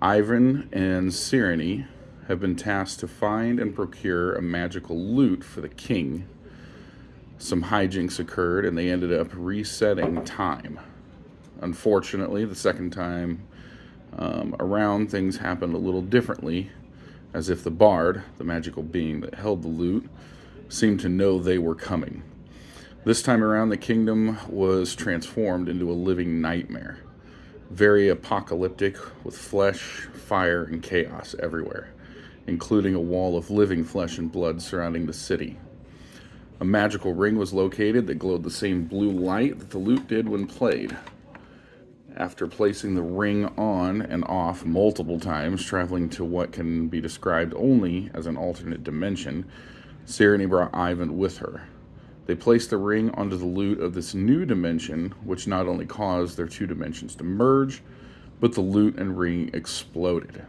Ivon and Syneri have been tasked to find and procure a magical loot for the king. Some hijinks occurred and they ended up resetting time. Unfortunately, the second time around, things happened a little differently, as if the bard, the magical being that held the loot, seemed to know they were coming. This time around, the kingdom was transformed into a living nightmare, very apocalyptic, with flesh, fire, and chaos everywhere, including a wall of living flesh and blood surrounding the city. A magical ring was located that glowed the same blue light that the lute did when played. After placing the ring on and off multiple times, traveling to what can be described only as an alternate dimension, Serenity brought Ivon with her. They placed the ring onto the lute of this new dimension, which not only caused their two dimensions to merge, but the lute and ring exploded.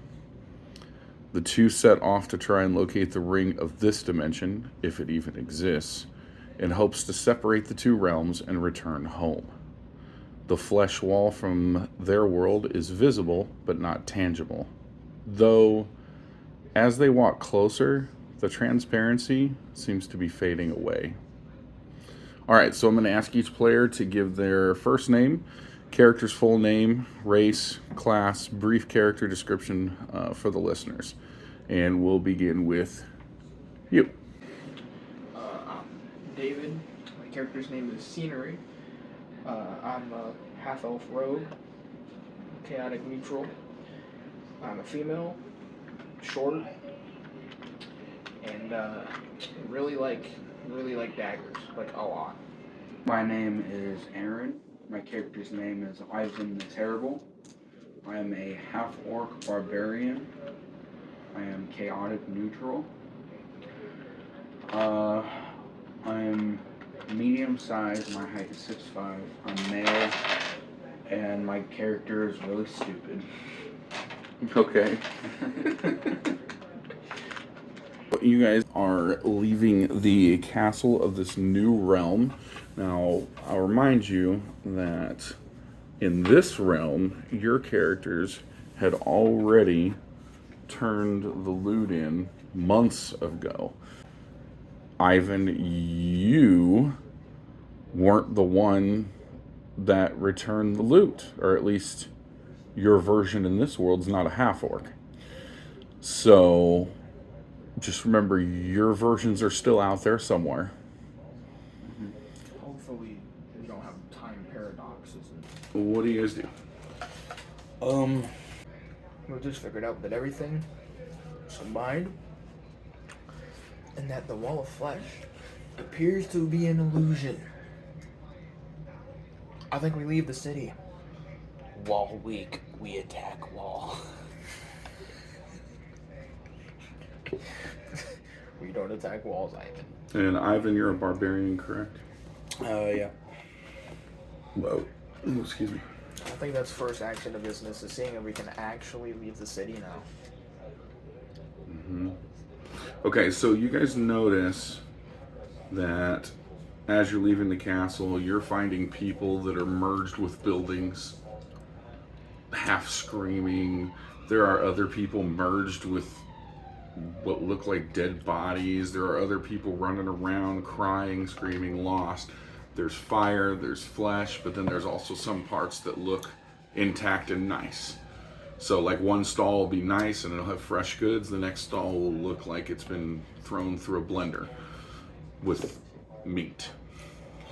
The two set off to try and locate the ring of this dimension, if it even exists, in hopes to separate the two realms and return home. The flesh wall from their world is visible, but not tangible. Though, as they walk closer, the transparency seems to be fading away. Alright, so I'm going to ask each player to give their first name, character's full name, race, class, brief character description for the listeners. And we'll begin with you. I'm David. My character's name is Syneri. I'm a half-elf rogue, chaotic neutral. I'm a female, short, and really like daggers, like a lot. My name is Aaron. My character's name is Ivon the Terrible. I am a half-orc barbarian. I am chaotic neutral. I'm medium-sized. My height is 6'5". I'm male, and my character is really stupid. Okay. You guys are leaving the castle of this new realm. Now, I'll remind you that in this realm, your characters had already turned the loot in months ago. Ivon, you weren't the one that returned the loot, or at least your version in this world is not a half-orc. So, just remember, your versions are still out there somewhere. Hopefully, we don't have time paradoxes. What do you guys do? We just figured out that everything is combined, and that the wall of flesh appears to be an illusion. I think we leave the city. Wall weak, we attack wall. We don't attack walls, Ivon. And Ivon, you're a barbarian, correct? Yeah. Whoa. Excuse me. I think that's first action of business, is seeing if we can actually leave the city now. Okay, so you guys notice that as you're leaving the castle, you're finding people that are merged with buildings, half screaming. There are other people merged with what look like dead bodies. There are other people running around, crying, screaming, lost. There's fire, there's flesh, but then there's also some parts that look intact and nice. So like one stall will be nice and it'll have fresh goods. The next stall will look like it's been thrown through a blender with meat,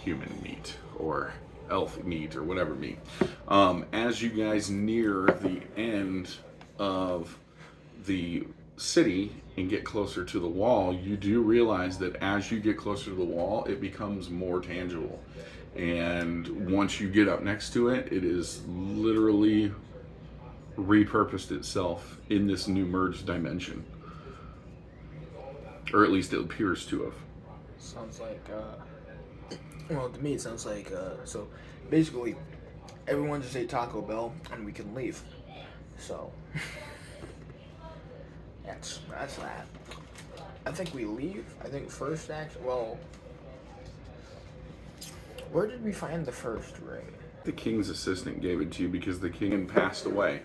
human meat, or elf meat, or whatever meat. As you guys near the end of the city and get closer to the wall, you do realize that as you get closer to the wall, it becomes more tangible. And once you get up next to it, it is literally repurposed itself in this new merged dimension. Or at least it appears to have. Sounds like, well, to me it sounds like, so basically, everyone just ate Taco Bell and we can leave. So, that's that. I think we leave. I think first act, well, where did we find the first ring? The king's assistant gave it to you because the king had passed away.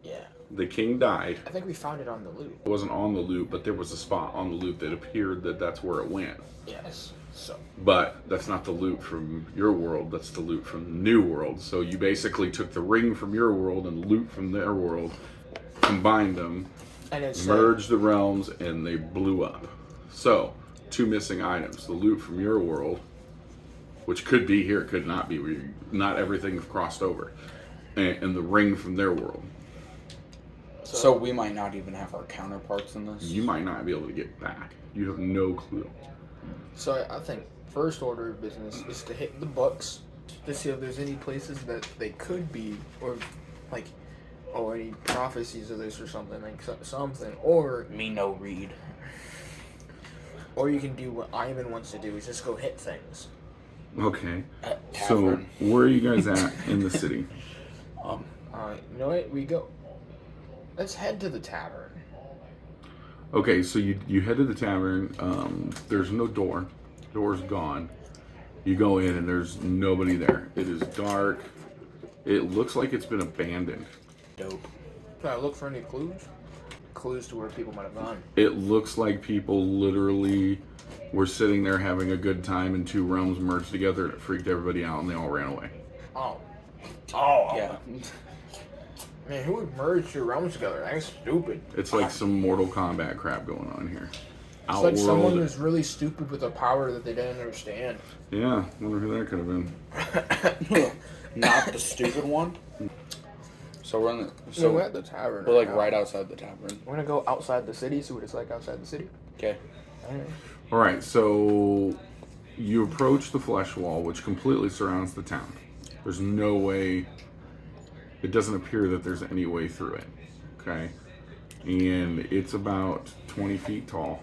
Yeah. the king died. I think we found it on the loop. It wasn't on the loop, but there was a spot on the loop that appeared that that's where it went. Yes. So. But that's not the loot from your world, that's the loot from the new world. So you basically took the ring from your world and loot from their world, combined them, And it's merged the realms, and they blew up. So, 2 missing items. The loot from your world, which could be here, could not be. Not everything crossed over. And the ring from their world. So we might not even have our counterparts in this? You might not be able to get back. You have no clue. So I think first order of business is to hit the books to see if there's any places that they could be, or like, or any prophecies of this or something, like something, or Me no read. or you can do what Ivon wants to do, is just go hit things. Okay. So, Tavern. where are you guys at in the city? You know what? We go. Let's head to the tavern. Okay, so you head to the tavern. There's no door. Door's gone. You go in and there's nobody there. It is dark. It looks like it's been abandoned. Dope. Can I look for any clues? Clues to where people might have gone. It looks like people literally were sitting there having a good time and 2 realms merged together and it freaked everybody out and they all ran away. Oh. Yeah. Man, who would merge 2 realms together? That's stupid. It's like some Mortal Kombat crap going on here. It's like someone who's really stupid with a power that they didn't understand. Yeah, wonder who that could have been. Not the stupid one. So we're in the. So we're at the tavern. We're like right outside the tavern. We're gonna go outside the city, see what it's like outside the city. Okay. Alright. Alright, so you approach the flesh wall, which completely surrounds the town. There's no way, it doesn't appear that there's any way through it. Okay? And it's about 20 feet tall.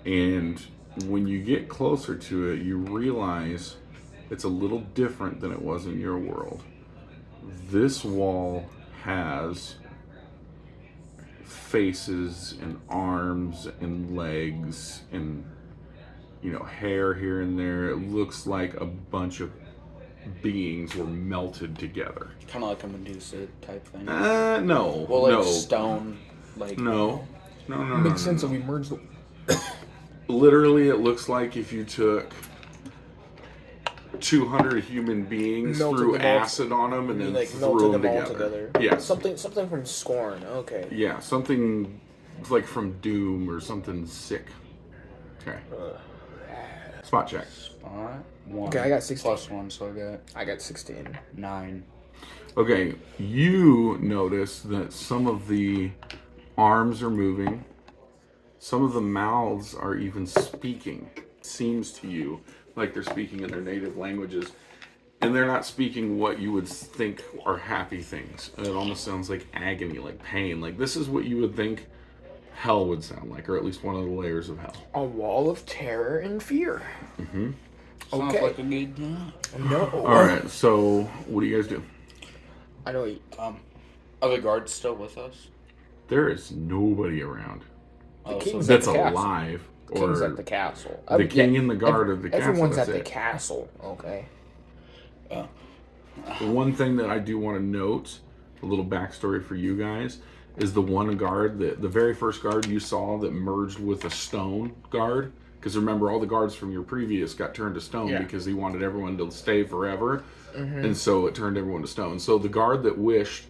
And when you get closer to it, you realize it's a little different than it was in your world. This wall has faces and arms and legs and, you know, hair here and there. It looks like a bunch of beings were melted together. Kind of like a Medusa type thing. No. Well, like no. stone, like. No. Makes sense that we merged the. Literally, it looks like if you took 200 human beings, Melted threw them all- acid on them, and then like threw melted them them all together. together. Yes. Something from Scorn. Okay. Yeah, something like from Doom or something sick. Okay. Spot check. Spot 1. Okay, I got 16. Plus 1, so I got 16. 9. Okay, you notice that some of the arms are moving. Some of the mouths are even speaking. Seems to you like they're speaking in their native languages. And they're not speaking what you would think are happy things. It almost sounds like agony, like pain. Like this is what you would think hell would sound like, or at least one of the layers of hell. A wall of terror and fear. Mm-hmm. Sounds Okay. like a good time. No. Alright, so what do you guys do? I know. Are the guards still with us? There is nobody around The Oh, king's that's at the castle. alive. King's Or at the castle. the king and the guard of the castle. Everyone's that's at the it. castle. Okay. The one thing that I do want to note, a little backstory for you guys, is the one guard, the very first guard you saw that merged with a stone guard. Because remember, all the guards from your previous got turned to stone because he wanted everyone to stay forever. Mm-hmm. And so it turned everyone to stone. So the guard that wished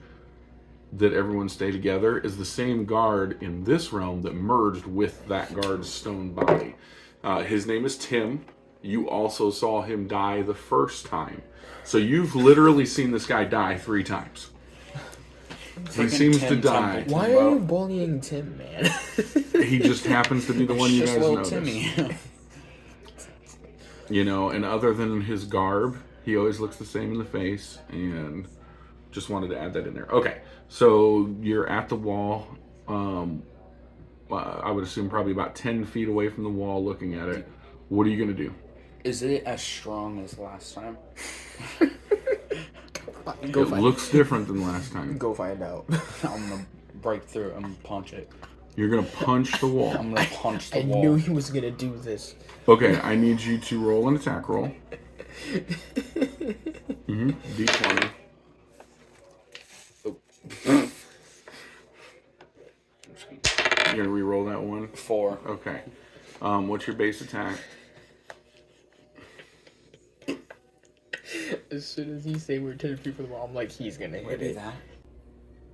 that everyone stay together is the same guard in this realm that merged with that guard's stone body. His name is Tim. You also saw him die the first time. So you've literally seen this guy die 3 times. He seems to Tim die. Temple. Why are you bullying Tim, man? He just happens to be the one you Just guys little notice. Timmy. You know, and other than his garb, he always looks the same in the face, and just wanted to add that in there. Okay, so you're at the wall. I would assume probably about 10 feet away from the wall looking at it. What are you going to do? Is it as strong as last time? Go It looks different than last time. Go find out. I'm gonna break through it and punch it. You're going to punch the wall. I'm gonna punch the I wall. knew he was gonna do this. Okay, I need you to roll an attack roll. D20. Oh, You're gonna re-roll that one. 4. Okay. What's your base attack? As soon as you say we're 10 feet from the wall, I'm like, he's gonna hit Do it. that.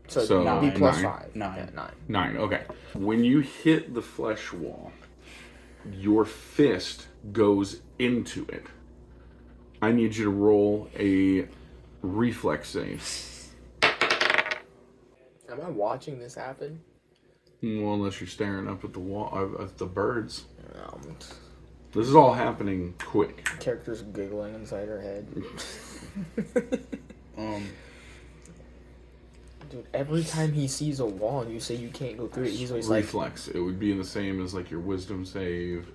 So, So, be plus 9. 5. 9. Yeah, 9. 9. Okay. When you hit the flesh wall, your fist goes into it. I need you to roll a reflex save. Am I watching this happen? Well, unless you're staring up at the wall, at the birds. Um, This is all happening quick. character's giggling inside her head. Dude, every time he sees a wall and you say you can't go through it, he's always like, Reflex. It would be the same as like your wisdom save.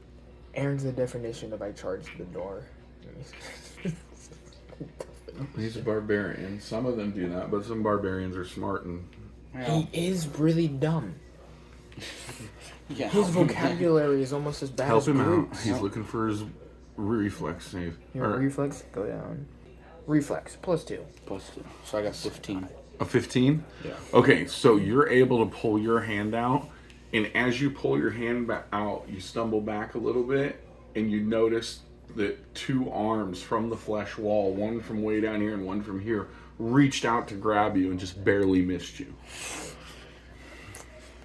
Aaron's the definition of I charged the door. He's a barbarian. Some of them do that, but some barbarians are smart and. He is really dumb. Yeah. His vocabulary is almost as bad Help as him out. Groot's. He's looking for his reflex save. Your Or reflex, go down. Reflex, +2. +2. So I got 15. a 15? Yeah. Okay, so you're able to pull your hand out, and as you pull your hand back out, you stumble back a little bit, and you notice that 2 arms from the flesh wall, one from way down here and one from here, reached out to grab you and just barely missed you.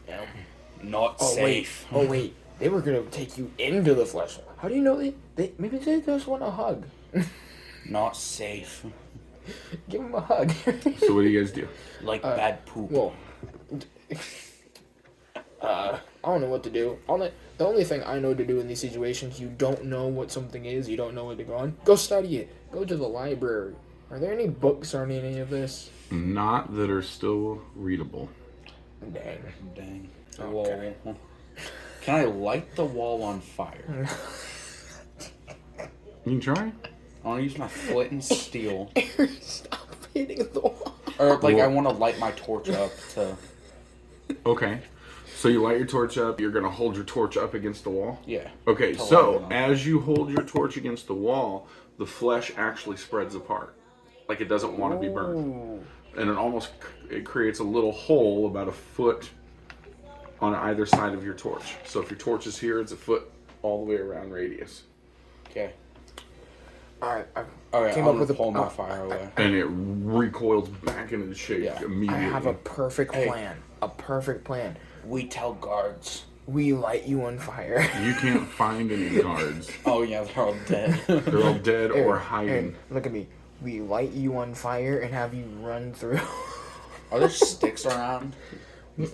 Yeah. Not safe. Oh wait, they were gonna take you into the flesh. How do you know they maybe they just want a hug? Not safe. Give him a hug. So what do you guys do? Like bad poop. Well, I don't know what to do. The only thing I know to do in these situations, you don't know what something is, you don't know what to go on. Go study it. Go to the library. Are there any books on any of this? Not that are still readable. Dang. Dang. Okay. Whoa. Can I light the wall on fire? You can try. I want to use my flint and steel. Stop hitting the wall. Or, like, Well- I want to light my torch up to... Okay. So you light your torch up. You're going to hold your torch up against the wall? Yeah. Okay, To so light it up. as you hold your torch against the wall, the flesh actually spreads apart. Like it doesn't want to be burned. Ooh. And it creates a little hole about a foot on either side of your torch. So if your torch is here, it's a foot all the way around radius. Okay. Alright, I Okay, came I'm up with a pull my fire away. And it recoils back into the shape Yeah. immediately. I have a perfect Hey. plan. A perfect plan. We tell guards. We light you on fire. You can't find any guards. Oh, yeah, they're all dead. They're all dead or Aaron, hiding. look at me. We light you on fire and have you run through. Are there sticks around?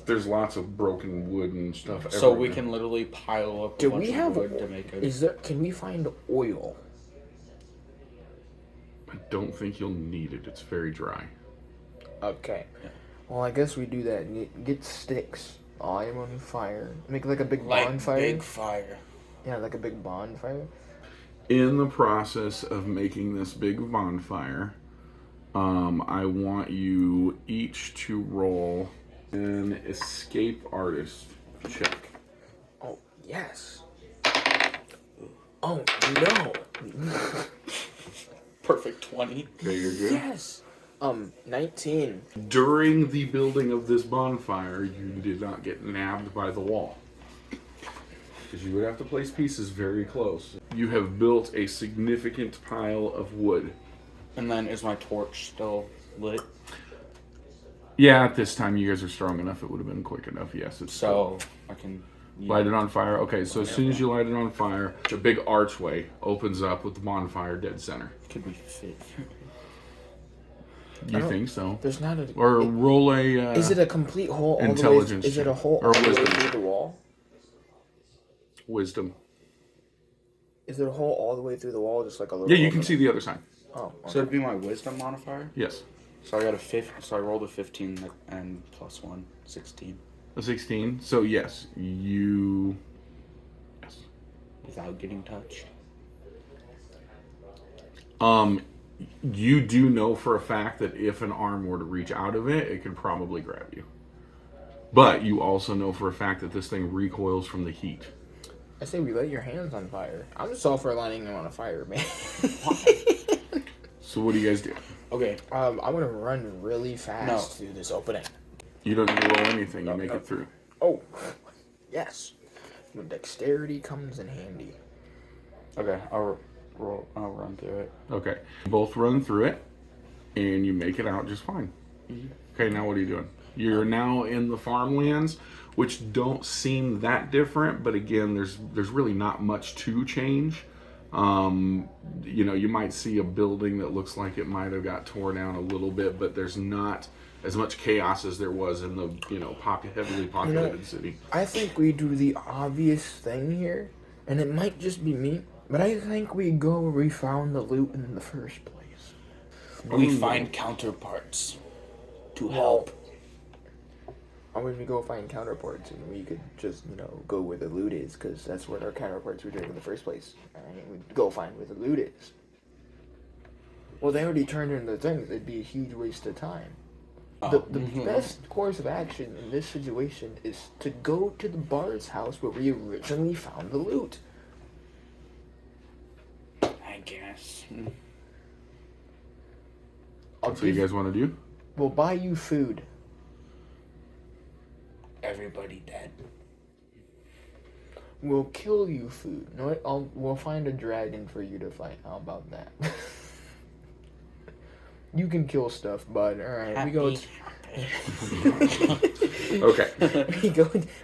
There's lots of broken wood and stuff So we everywhere. can literally pile up a Do bunch we of have? wood to make it. Can we find oil? I don't think you'll need it. It's very dry. Okay. Well, I guess we do that. Get sticks. Light them on fire. Make like a big bonfire. Big fire. Yeah, like a big bonfire. In the process of making this big bonfire, I want you each to roll an escape artist check. Oh yes. Oh no. Perfect 20. Okay, you're good. Yes. 19. During the building of this bonfire, you did not get nabbed by the wall. Because you would have to place pieces very close. You have built a significant pile of wood. And then is my torch still lit? Yeah, at this time you guys are strong enough, it would have been quick enough. Yes, it's So I can light it on fire. Okay, so as soon as you light it on fire, a big archway opens up with the bonfire dead center. Could we fit? You think so? There's not a. Or roll a Is it a complete hole all the way? intelligence Is it a check. hole Or all the way wisdom. through the wall? wisdom. Is it a hole all the way through the wall, just like a little? Yeah, you hole? can see the other side. Oh. So it'd be my wisdom modifier? Yes. So I got so I rolled a 15 and plus 1, 16. A 16. So yes, you. Yes. Without getting touched. You do know for a fact that if an arm were to reach out of it, it could probably grab you. But you also know for a fact that this thing recoils from the heat. I say we light your hands on fire. I'm just all for lighting them on a fire, man. So what do you guys do? Okay. I'm gonna run really fast No. through this opening. You don't need to roll anything. You make no. it through. Oh. Yes. When dexterity comes in handy. Okay, I'll roll. I'll run through it. Okay. Both run through it, and you make it out just fine. Okay, now what are you doing? You're now in the farmlands, which don't seem that different, but again, there's really not much to change. You might see a building that looks like it might have got torn down a little bit, but there's not as much chaos as there was in the heavily populated city. I think we do the obvious thing here, and it might just be me, but I think we go where we found the loot in the first place. We find counterparts to help. Why would we go find counterparts and we could just, go where the loot is, because that's what our counterparts were doing in the first place. Alright, we'd go find where the loot is. Well, they already turned in the things. It'd be a huge waste of time. The best course of action in this situation is to go to the bard's house where we originally found the loot. I guess. What do you guys want to do? We'll buy you food. Everybody dead. We'll kill you food. No, we'll find a dragon for you to fight. How about that? You can kill stuff, bud. All right, we go. Okay.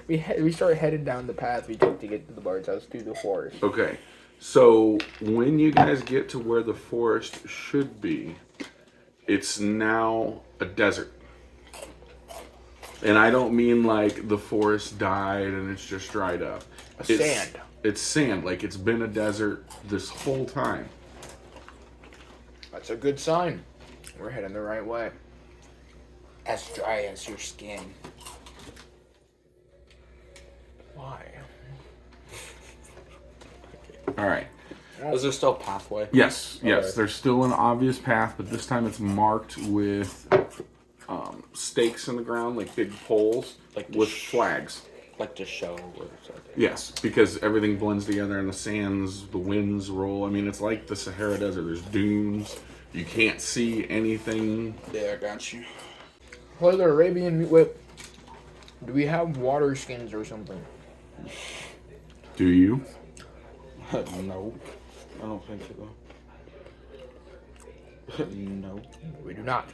We start headed down the path we took to get to the bard's house through the forest. Okay. So when you guys get to where the forest should be, it's now a desert. And I don't mean like the forest died and it's just dried up. Sand. It's sand. Like it's been a desert this whole time. That's a good sign. We're heading the right way. As dry as your skin. Why? All right. Is there still a pathway? Yes. Okay. There's still an obvious path, but this time it's marked with stakes in the ground, like big poles, with flags. Like to show where it's at. Yes, because everything blends together in the sands, the winds roll. I mean, it's like the Sahara Desert. There's dunes. You can't see anything. Yeah, I got you. For the Arabian whip, do we have water skins or something? Do you? No. I don't think so. No. We do not.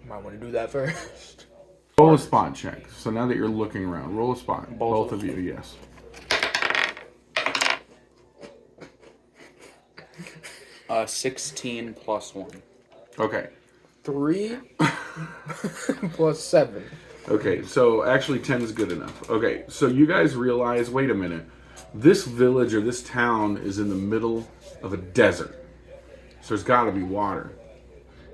Might want to do that first. Roll a spot check. So now that you're looking around, roll a spot. Both of you, yes. 16 plus 1. Okay. 3 plus 7. Okay, so actually 10 is good enough. Okay, so you guys realize, wait a minute, this village or this town is in the middle of a desert. So there's got to be water.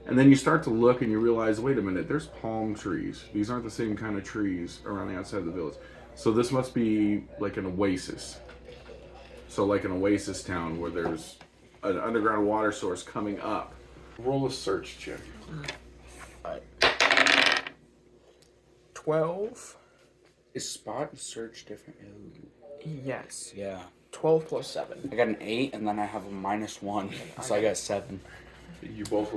And then you start to look and you realize, wait a minute, there's palm trees. These aren't the same kind of trees around the outside of the village. So this must be like an oasis. So like an oasis town where there's an underground water source coming up. Roll a search check. 12. Is spot and search different? Yes. Yeah. 12 plus 7. I got an 8 and then I have a -1. So I got 7. You both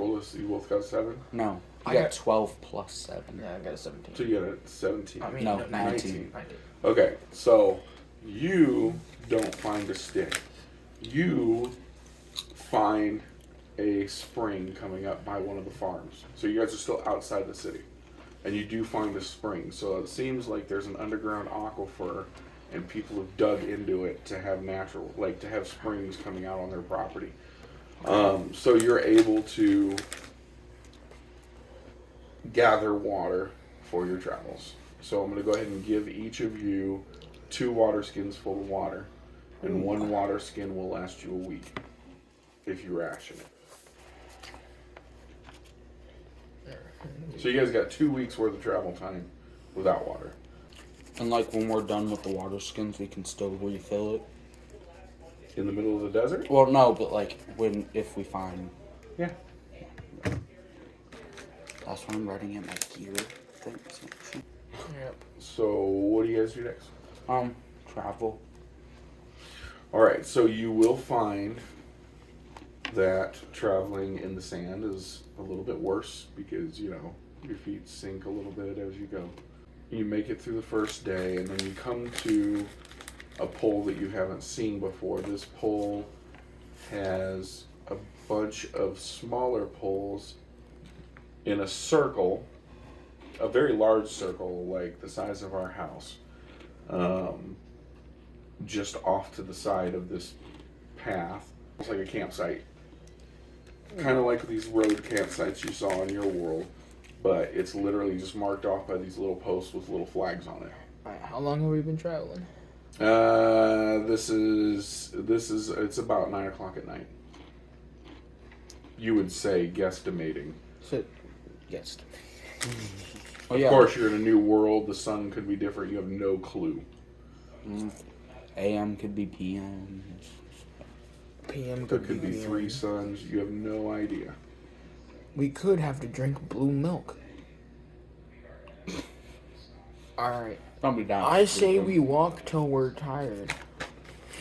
got 7? No. I I got got- 12 plus 7. Yeah, I got a 17. So you got a 17. I mean, No, 19. 19. 19. Okay, so you don't find a stick. You find a spring coming up by one of the farms. So you guys are still outside the city. And you do find a spring. So it seems like there's an underground aquifer and people have dug into it to have to have springs coming out on their property. So you're able to gather water for your travels. So I'm going to go ahead and give each of you 2 water skins full of water, and 1 water skin will last you a week if you ration it. So you guys got 2 weeks worth of travel time without water. And like when we're done with the water skins, we can still refill it. In the middle of the desert? Well, no, but like if we find. Yeah. That's what I'm writing in my gear thing. Yep. So what do you guys do next? Travel. Alright, so you will find that traveling in the sand is a little bit worse because, your feet sink a little bit as you go. You make it through the first day, and then you come to a pole that you haven't seen before. This pole has a bunch of smaller poles in a circle, a very large circle, like the size of our house, just off to the side of this path. It's like a campsite, kind of like these road campsites you saw in your world, but it's literally just marked off by these little posts with little flags on it. Alright, how long have we been traveling? This is it's about 9 o'clock at night. You would say guesstimating. So, yes. Of course, you're in a new world. The sun could be different. You have no clue. AM could be PM. PM There could could be PM. 3 suns. You have no idea. We could have to drink blue milk. Alright. Probably down. I say we walk till we're tired.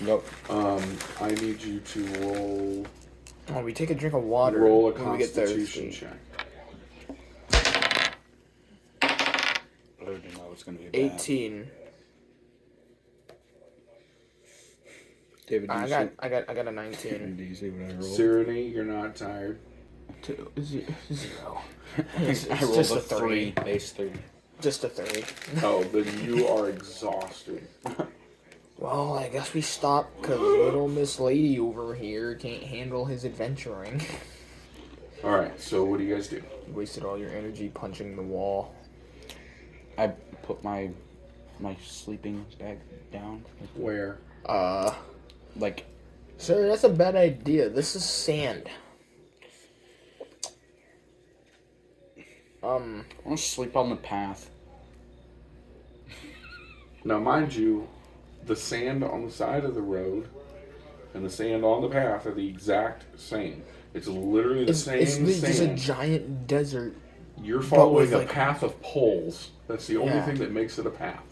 Yep. I need you to roll Oh, we take a drink of water a when we get Constitution thirsty. check. I already know it's gonna be bad. 18. David, do you I got a 19. Do you see what I rolled? Serenity, you're not tired. 0. I It's rolled just a a 3. Base 3. Just a 3. Oh, then you are exhausted. Well, I guess we stop because little Miss Lady over here can't handle his adventuring. All right, so what do you guys do? You wasted all your energy punching the wall. I put my sleeping bag down. Where? Like, Sir, that's a bad idea. This is sand. I want to sleep on the path. Now, mind you, the sand on the side of the road and the sand on the path are the exact same. It's literally the same It's just a sand. giant desert. You're following with, a like- path of poles. That's the only Yeah. thing that makes it a path.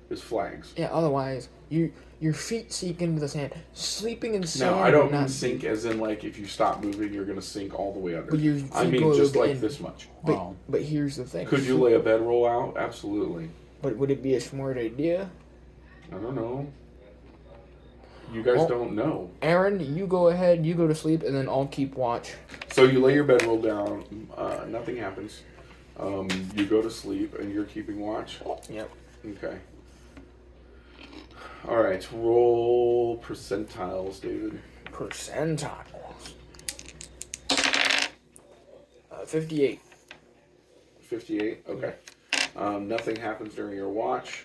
Is flags. Yeah, otherwise, your feet sink into the sand. Sleeping in sand. No, I don't would not mean sink as in like if you stop moving, you're gonna sink all the way under. But your I feet mean go just like in. this much. But, Wow. but here's the thing. Could you lay a bedroll out? Absolutely. But would it be a smart idea? I don't know. You guys Well- don't know. Aaron, you go ahead. You go to sleep, and then I'll keep watch. So you lay your bedroll down. Nothing happens. You go to sleep and you're keeping watch. Yep. Okay. All right. Roll percentiles, David. Percentiles. 58. 58. Okay. Nothing happens during your watch.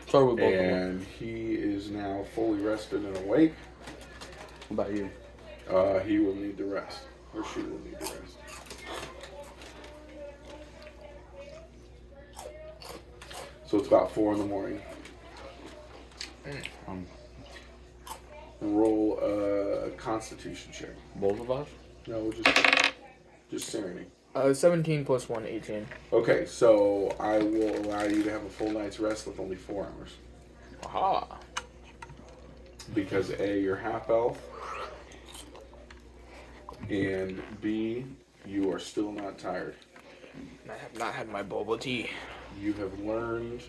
So we both. And he is now fully rested and awake. What about you? He will need to rest. Or she will need to rest. So it's about 4 in the morning. Um, Roll a Constitution check. both of us? No, just Serenity. 17 plus 1, 18. Okay, so I will allow you to have a full night's rest with only 4 hours. Aha. Because A, you're half elf, and B, you are still not tired. I have not had my boba tea. You have learned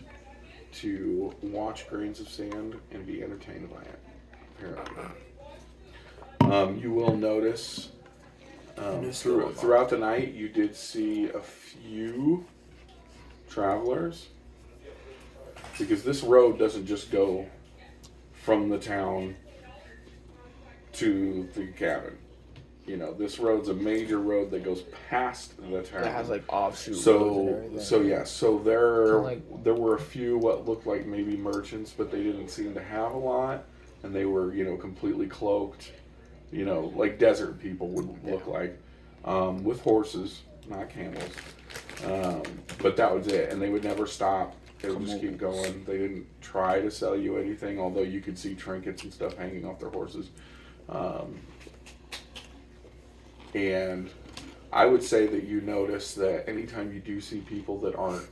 to watch grains of sand and be entertained by it, apparently. You will notice throughout the night you did see a few travelers, because this road doesn't just go from the town to the cabin. You know, this road's a major road that goes past the town. That has like offshoot roads and So everything. there were a few what looked like maybe merchants, but they didn't seem to have a lot, and they were completely cloaked, like desert people would look like, with horses, not camels, but that was it, and they would never stop. They would just keep going. They didn't try to sell you anything, although you could see trinkets and stuff hanging off their horses. And I would say that you notice that anytime you do see people that aren't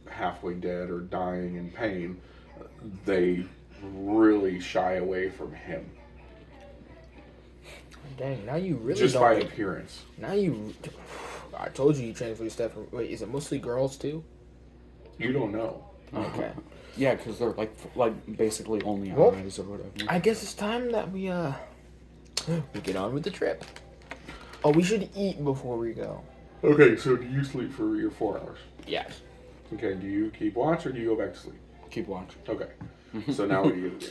halfway dead or dying in pain, they really shy away from him. Dang, now you really Just don't by like, appearance. now you I told you transfer stuff. Wait, is it mostly girls too? You don't know. Okay. Yeah, because they're like basically only Well, eyes or whatever. I guess it's time that we get on with the trip. Oh, we should eat before we go. Okay, so do you sleep for your 4 hours? Yes. Okay, do you keep watch or do you go back to sleep? Keep watch. Okay. So now what are you gonna do?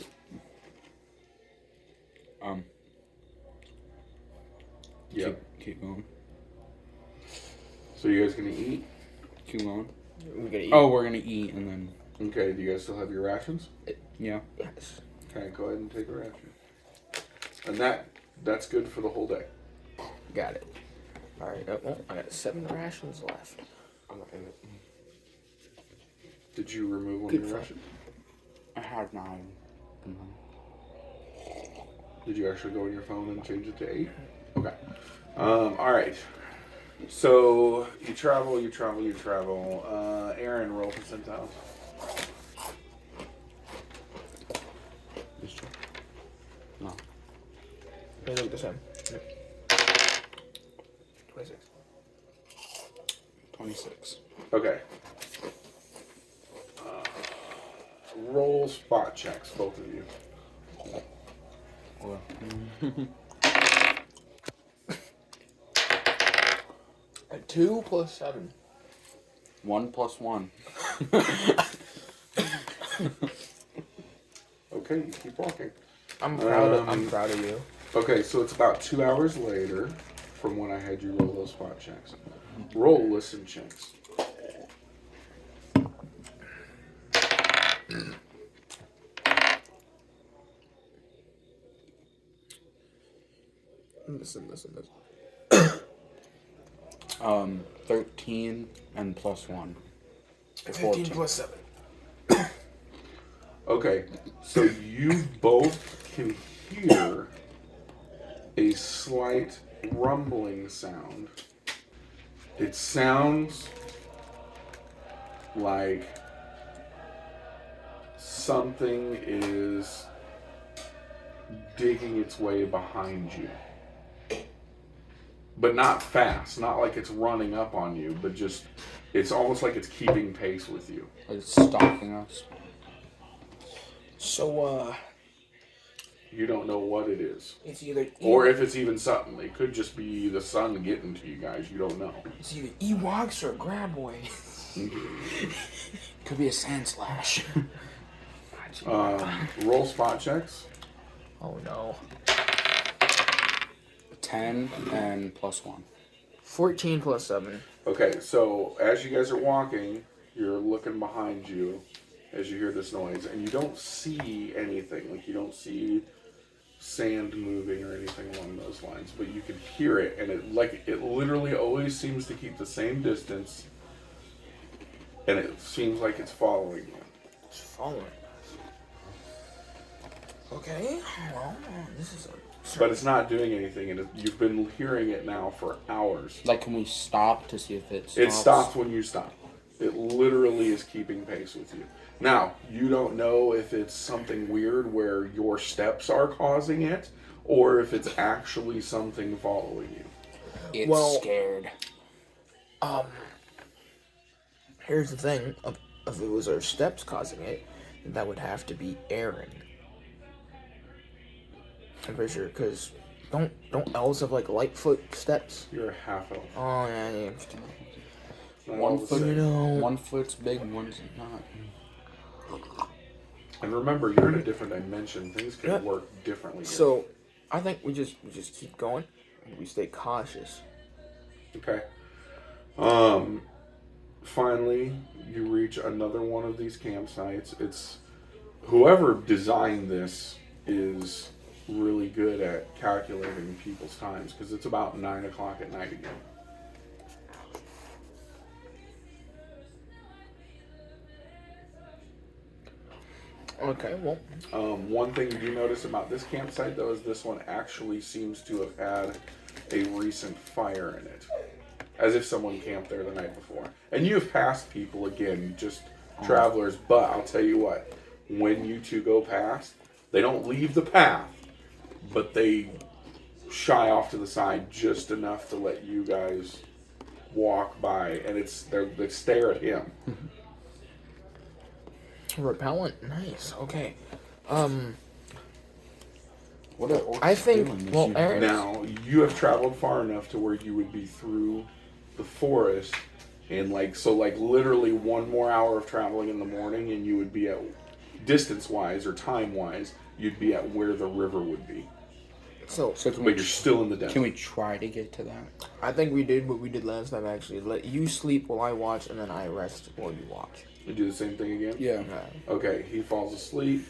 Yep. Keep going. So you guys gonna eat? Keep going. We gotta eat. Oh, we're gonna eat and then Okay, do you guys still have your rations? yeah. Yes. Okay, go ahead and take a ration. And that's good for the whole day. Got it. All right. Well, I got 7 rations left. I'm not gonna. Did you remove one Good of your for- rations? I had 9. Did you actually go on your phone and change it to 8? Okay. All right. So you travel. Aaron, roll percentiles. No. They look the same. 26. 26. Okay. Roll spot checks, both of you. A 2 plus 7. 1 plus 1. Okay, you keep walking. I'm proud of you. Okay, so it's about 2 hours later from when I had you roll those spot checks. Roll listen checks. Listen. 13 and plus 1. 15 plus 7. Okay, so you both can hear a slight rumbling sound. It sounds like something is digging its way behind you. But not fast, not like it's running up on you, but just, it's almost like it's keeping pace with you. It's stalking us. So, You don't know what it is. it's either Or if it's even something. It could just be the sun getting to you guys. You don't know. it's either Ewoks or Graboid. Could be a sand slash. Roll spot checks. Oh no. 10 and plus 1. 14 plus 7. Okay, so as you guys are walking, you're looking behind you as you hear this noise, and you don't see anything. Like, you don't see sand moving or anything along those lines, but you can hear it, and it literally always seems to keep the same distance, and it seems like it's following you. It's following us. Okay. Well, this is a. But it's not doing anything, and you've been hearing it now for hours. Like, can we stop to see if it stops? It stops when you stop. It literally is keeping pace with you. Now, you don't know if it's something weird where your steps are causing it, or if it's actually something following you. It's scared. Here's the thing. If it was our steps causing it, then that would have to be Aaron. I'm pretty sure, because don't elves have like Lightfoot steps? You're a half elf. Oh yeah. Not all One the foot, same. one foot's big, one's not. And remember, you're in a different dimension. Things can Yeah. work differently. Here. So, I think we just keep going. We stay cautious. Okay. Finally, you reach another one of these campsites. It's whoever designed this is really good at calculating people's times, because it's about 9 o'clock at night again. Okay, well. One thing you do notice about this campsite, though, is this one actually seems to have had a recent fire in it. As if someone camped there the night before. And you have passed people, again, just travelers, but I'll tell you what, when you two go past, they don't leave the path, but they shy off to the side just enough to let you guys walk by, and they stare at him. Repellent, nice. Okay. What are orcs I think. doing? Well, Aaron. Now, you have traveled far enough to where you would be through the forest, and literally one more hour of traveling in the morning, and you would be at, distance-wise or time-wise, you'd be at where the river would be. So can But you're still in the desert. Can we try to get to that? I think we did what we did last time. Actually, let you sleep while I watch, and then I rest while you watch. You do the same thing again? Yeah. Okay, he falls asleep.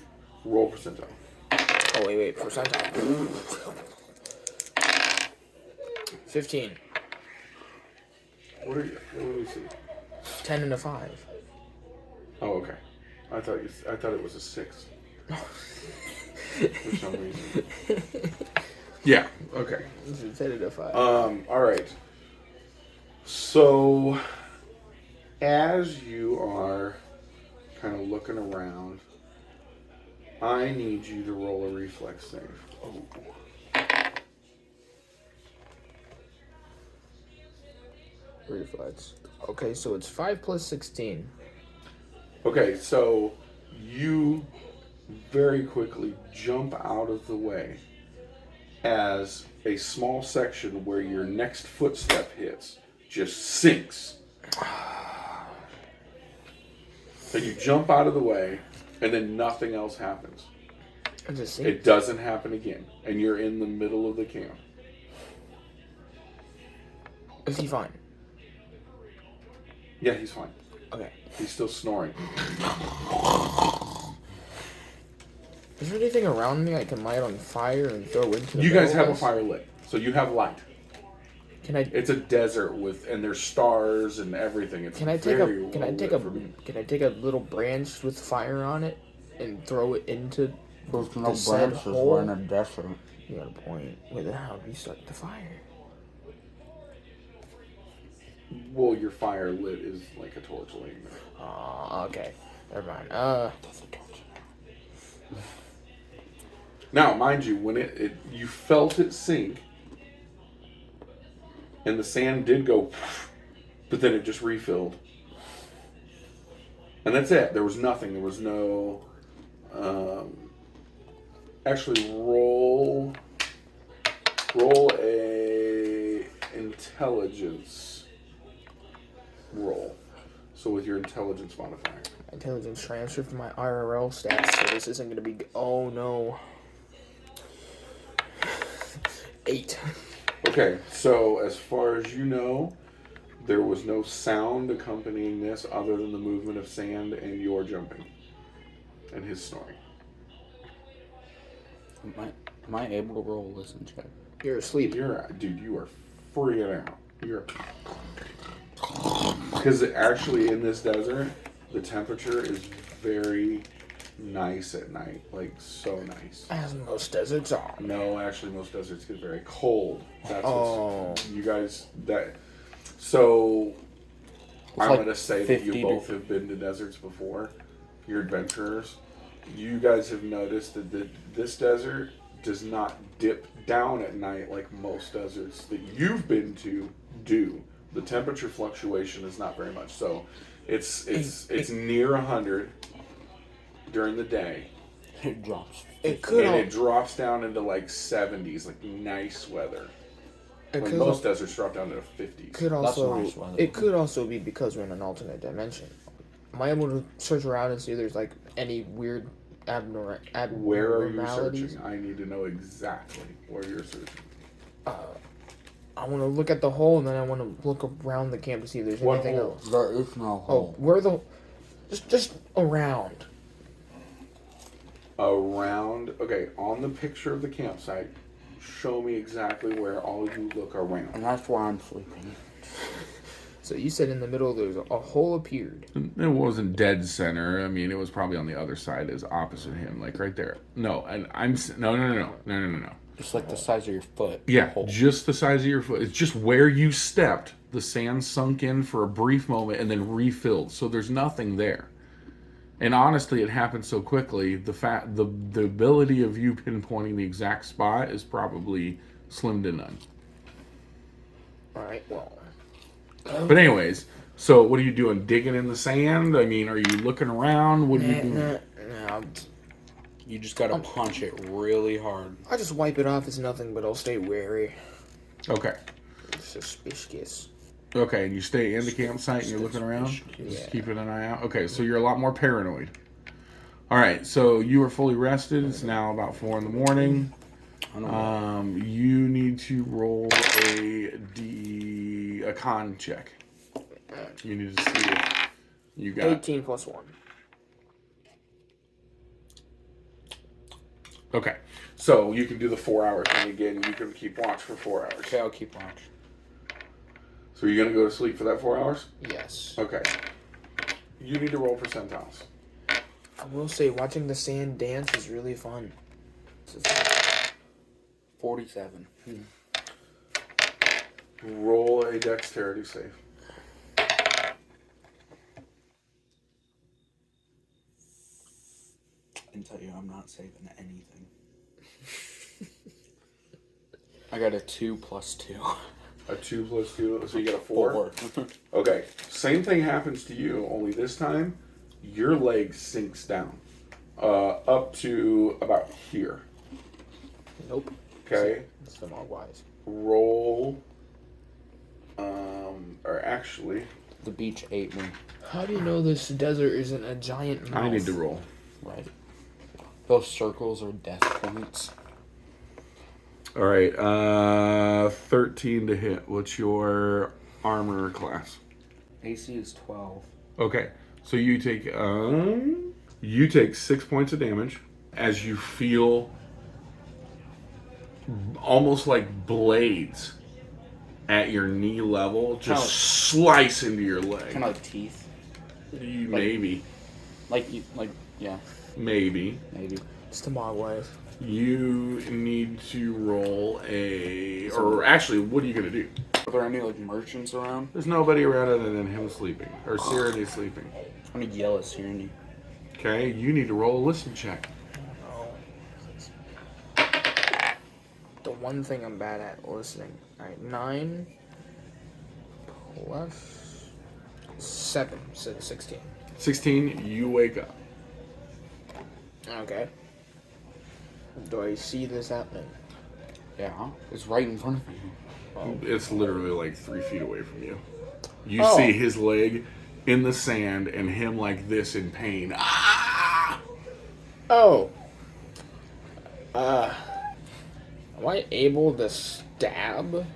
Roll percentile. Oh wait, percentile. 15. What do we see? 10 and a 5. Oh, okay. I thought it was a 6. For some reason. Yeah. Okay. This is 10 and a 5. All right. So, as you are kind of looking around, I need you to roll a reflex save. Oh. Reflex. Okay, so it's 5 plus 16. Okay, so you very quickly jump out of the way as a small section where your next footstep hits just sinks. And you jump out of the way, and then nothing else happens. It doesn't happen again, and you're in the middle of the camp. Is he fine? Yeah, he's fine. Okay. He's still snoring. Is there anything around me I can light on fire and throw into the You guys have a barrels? fire lit, so you have light. Can I? It's a desert and there's stars and everything. It's Can I take very a? Can I well take lit a? for me. Can I take a little branch with fire on it and throw it into? There's no The said branches. hole? We're in a desert. You got a point. Wait, then how do you start the fire? Well, your fire lit is like a torch laying there. Oh, okay. Never mind. Now, mind you, when you felt it sink, and the sand did go, but then it just refilled, and that's it. There was nothing. There was no. Actually, roll a intelligence roll. So with your intelligence modifier. Intelligence transfer from my IRL stats, so this isn't gonna be. Oh no. 8. Okay, so as far as you know, there was no sound accompanying this other than the movement of sand and your jumping and his snoring. Am I able to roll a listen check? You're asleep. You are freaking out. Because actually in this desert, the temperature is very nice at night, like so nice. As most deserts are. No, actually, most deserts get very cold. That's Oh. you guys that. So I'm like gonna say that you 50 both have been to deserts before. You're adventurers. You guys have noticed that this desert does not dip down at night like most deserts that you've been to do. The temperature fluctuation is not very much. So it's near 100 during the day. It drops. It could. And it drops down into like 70s, like nice weather. It Like could, most deserts drop down to the 50s. could also. nice weather. It could also be because we're in an alternate dimension. Am I able to search around and see if there's like any weird abnormalities? Where are you searching? I need to know exactly where you're searching. I want to look at the hole and then I want to look around the camp to see if there's What anything hole? else. There is no Oh, hole. where the? Just around. Around, okay, on the picture of the campsite, show me exactly where all of you look around. And that's why I'm sleeping. So you said in the middle there's a hole appeared. It wasn't dead center. I mean, it was probably on the other side, as opposite him, like right there. No, and no. Just like the size of your foot. Yeah, Hole. just the size of your foot. It's just where you stepped. The sand sunk in for a brief moment and then refilled. So there's nothing there. And honestly, it happened so quickly. The ability of you pinpointing the exact spot is probably slim to none. All right. Well, But anyways, so what are you doing? Digging in the sand? I mean, are you looking around? What are you doing? Nah, You just gotta punch it really hard. I'll just wipe it off as nothing, but I'll stay wary. Okay. Suspicious. Okay, and you stay in the campsite and you're looking around? Yeah. Just keeping an eye out? Okay, so you're a lot more paranoid. All right, so you are fully rested. It's now about 4 in the morning. You need to roll a con check. You need to see if you got 18 plus 1. Okay, so you can do the 4-hour thing again. You can keep watch for 4 hours. Okay, I'll keep watch. So you're gonna go to sleep for that 4 hours? Yes. Okay. You need to roll percentiles. I will say, watching the sand dance is really fun. 47. Roll a dexterity save. I can tell you I'm not saving anything. I got a 2 plus 2. A 2 plus 2, so you got a 4? 4. Okay, same thing happens to you, only this time, your leg sinks down. Up to about here. Nope. Okay? It's the more wise. Roll, or actually... The beach ate me. How do you know this desert isn't a giant mouth? I need to roll. Right. Those circles are death points. All right, 13 to hit. What's your armor class? AC is 12. Okay, so you take 6 points of damage as you feel almost like blades at your knee level just slice into your leg. Kind of like teeth. Maybe. Yeah. Maybe. It's the more wise. You need to roll or actually, what are you going to do? Are there any merchants around? There's nobody around other than him sleeping, or Syneri sleeping. I'm gonna yell at Syneri. Okay, you need to roll a listen check. The one thing I'm bad at, listening. Alright, 9 plus 7, so 16. 16, you wake up. Okay. Do I see this happening? Yeah, it's right in front of you. It's literally like 3 feet away from you. You Oh. see his leg in the sand and him like this in pain. Ah! Oh. Am I able to stab?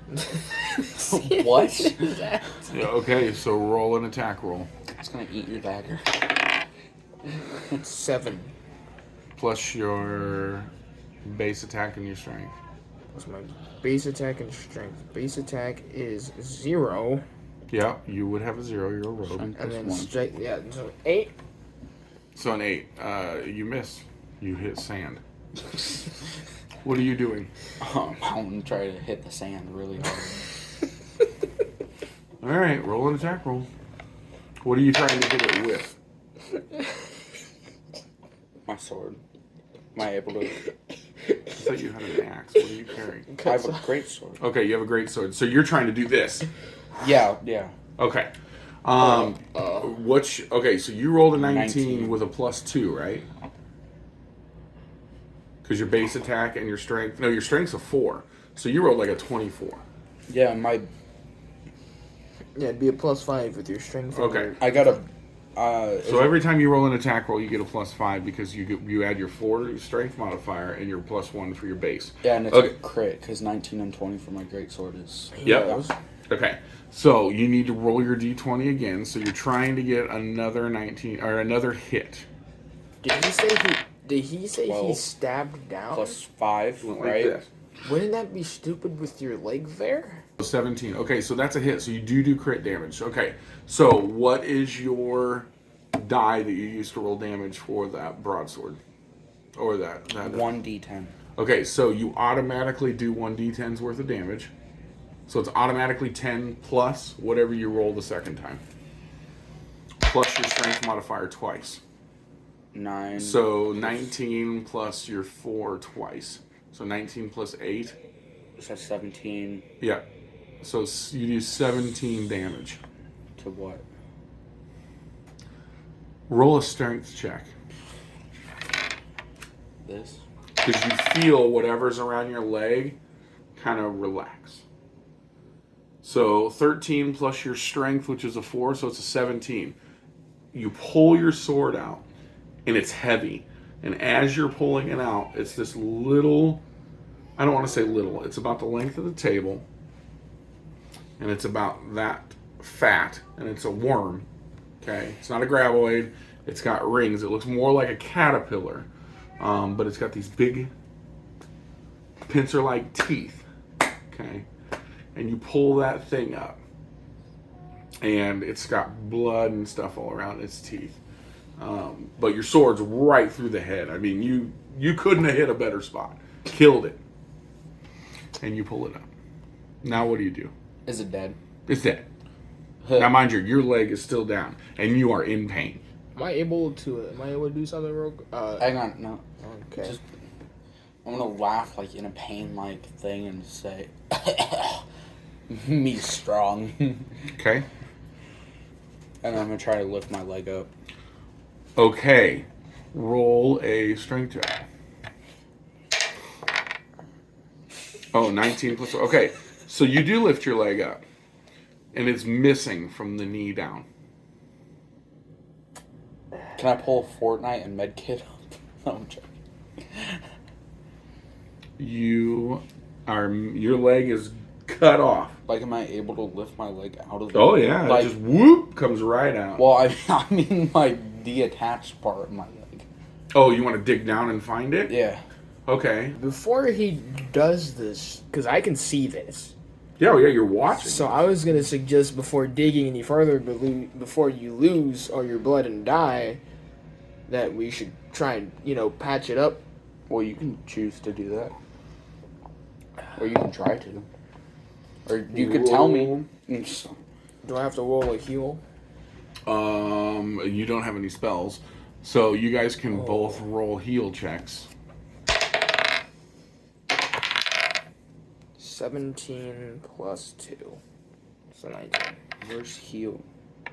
What? Yeah, okay, so roll an attack roll. It's gonna eat your dagger. 7. Plus your base attack and your strength. What's my base attack and strength? Base attack is 0. Yeah, you would have a 0, you're a rogue. And then 1. strength, yeah, so 8. So an 8. You miss. You hit sand. What are you doing? I'm gonna try to hit the sand really hard. Alright, roll an attack roll. What are you trying to hit it with? My sword. Am I able to? I thought you had an axe. What are you carrying? I have a great sword. Okay, you have a great sword. So you're trying to do this. Yeah. Okay. Okay, so you rolled a 19 with a +2, right? Because your base attack and your strength... No, your strength's a 4. So you rolled like a 24. Yeah, my... Yeah, it'd be a +5 with your strength. and Okay. your- I got a... So every time you roll an attack roll, you get a +5 because you add your 4 strength modifier and your +1 for your base. Yeah, and it's Okay. a crit, because 19 and 20 for my great sword is... Yep. Okay. So you need to roll your d20 again. So you're trying to get another 19 or another hit. Did he say he 12 stabbed down? Plus 5, Like right? this. Wouldn't that be stupid with your leg there? 17. Okay, so that's a hit. So you do crit damage. Okay. So what is your die that you use to roll damage for that broadsword? Or that 1d10. Okay, so you automatically do 1d10's worth of damage. So it's automatically 10 plus whatever you roll the second time. Plus your strength modifier twice. 9. So 19 plus your 4 twice. So 19 plus 8. So 17. Yeah. So you do 17 damage. To what? Roll a strength check. This? Because you feel whatever's around your leg kind of relax. So 13 plus your strength, which is a 4, so it's a 17. You pull your sword out, and it's heavy. And as you're pulling it out, it's this little, I don't want to say little, it's about the length of the table. And it's about that fat, and it's a worm. Okay? It's not a graboid. It's got rings. It looks more like a caterpillar. But it's got these big pincer-like teeth. Okay? And you pull that thing up. And it's got blood and stuff all around its teeth. But your sword's right through the head. I mean, you couldn't have hit a better spot. Killed it. And you pull it up. Now what do you do? Is it dead? It's dead. Now, mind you, your leg is still down, and you are in pain. Am I able to do something real? Hang on, no. Okay. Just, I'm gonna laugh like in a pain-like thing and say, "Me strong." Okay? And I'm gonna try to lift my leg up. Okay. Roll a strength check. Oh, 19 plus... Okay, so you do lift your leg up, and it's missing from the knee down. Can I pull a Fortnite and medkit up? No, I'm joking. Your leg is cut off. Like, am I able to lift my leg out of the... Oh, yeah. Like, It just whoop, comes right out. well, I mean my detached part of my leg. Oh, you want to dig down and find it? Yeah. Okay. Before he does this, because I can see this, Yeah, well, yeah, you're watching. so I was gonna suggest before digging any further, before you lose all your blood and die, that we should try and patch it up. Well, you can choose to do that. Or you can try to. Or you could tell me. Do I have to roll a heal? You don't have any spells, so you guys can both roll heal checks. 17 plus 2. So 19. Where's heal?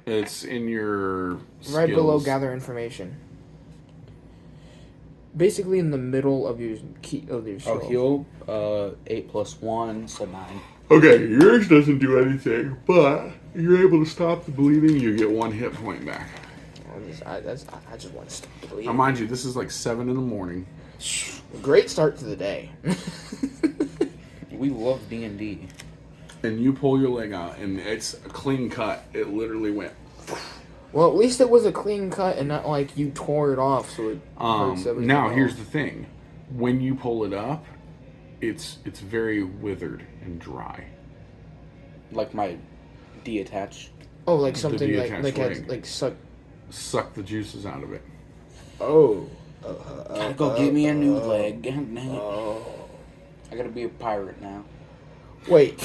It's in your Right below skills. gather information. Basically in the middle of your Oh, heal. 8 plus 1, so 9. Okay, yours doesn't do anything, but you're able to stop the bleeding. You get 1 hit point back. I just want to stop Now, bleeding. mind you, this is like 7 in the morning. Great start to the day. We love D&D. And you pull your leg out, and it's a clean cut. It literally went. Well, at least it was a clean cut and not like you tore it off. So it hurts everything Now, else. here's the thing. When you pull it up, it's very withered and dry. Like my detached. Oh, like something like detached had leg. like suck. Suck the juices out of it. Oh. Gotta go get me a new leg. Oh. I gotta be a pirate now. Wait.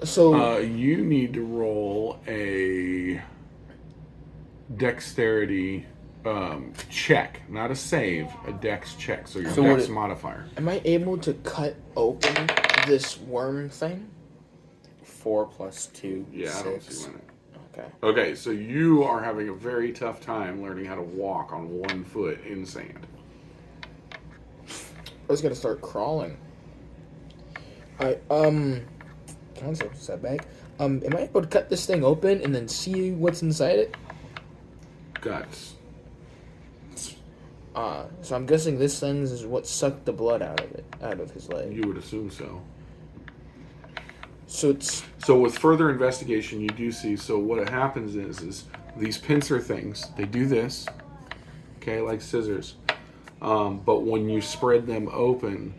So You need to roll a dexterity check, not a save, a dex check. So your So what dex it- modifier. am I able to cut open this worm thing? 4 plus 2, Yeah, I don't 6. see when it. Okay. Okay, so you are having a very tough time learning how to walk on 1 foot in sand. I was gonna start crawling. Console setback. Am I able to cut this thing open and then see what's inside it? Guts. So I'm guessing this thing is what sucked the blood out of his leg. You would assume so. So it's So with further investigation, you do see. So what happens is these pincer things. They do this, okay, like scissors. But when you spread them open,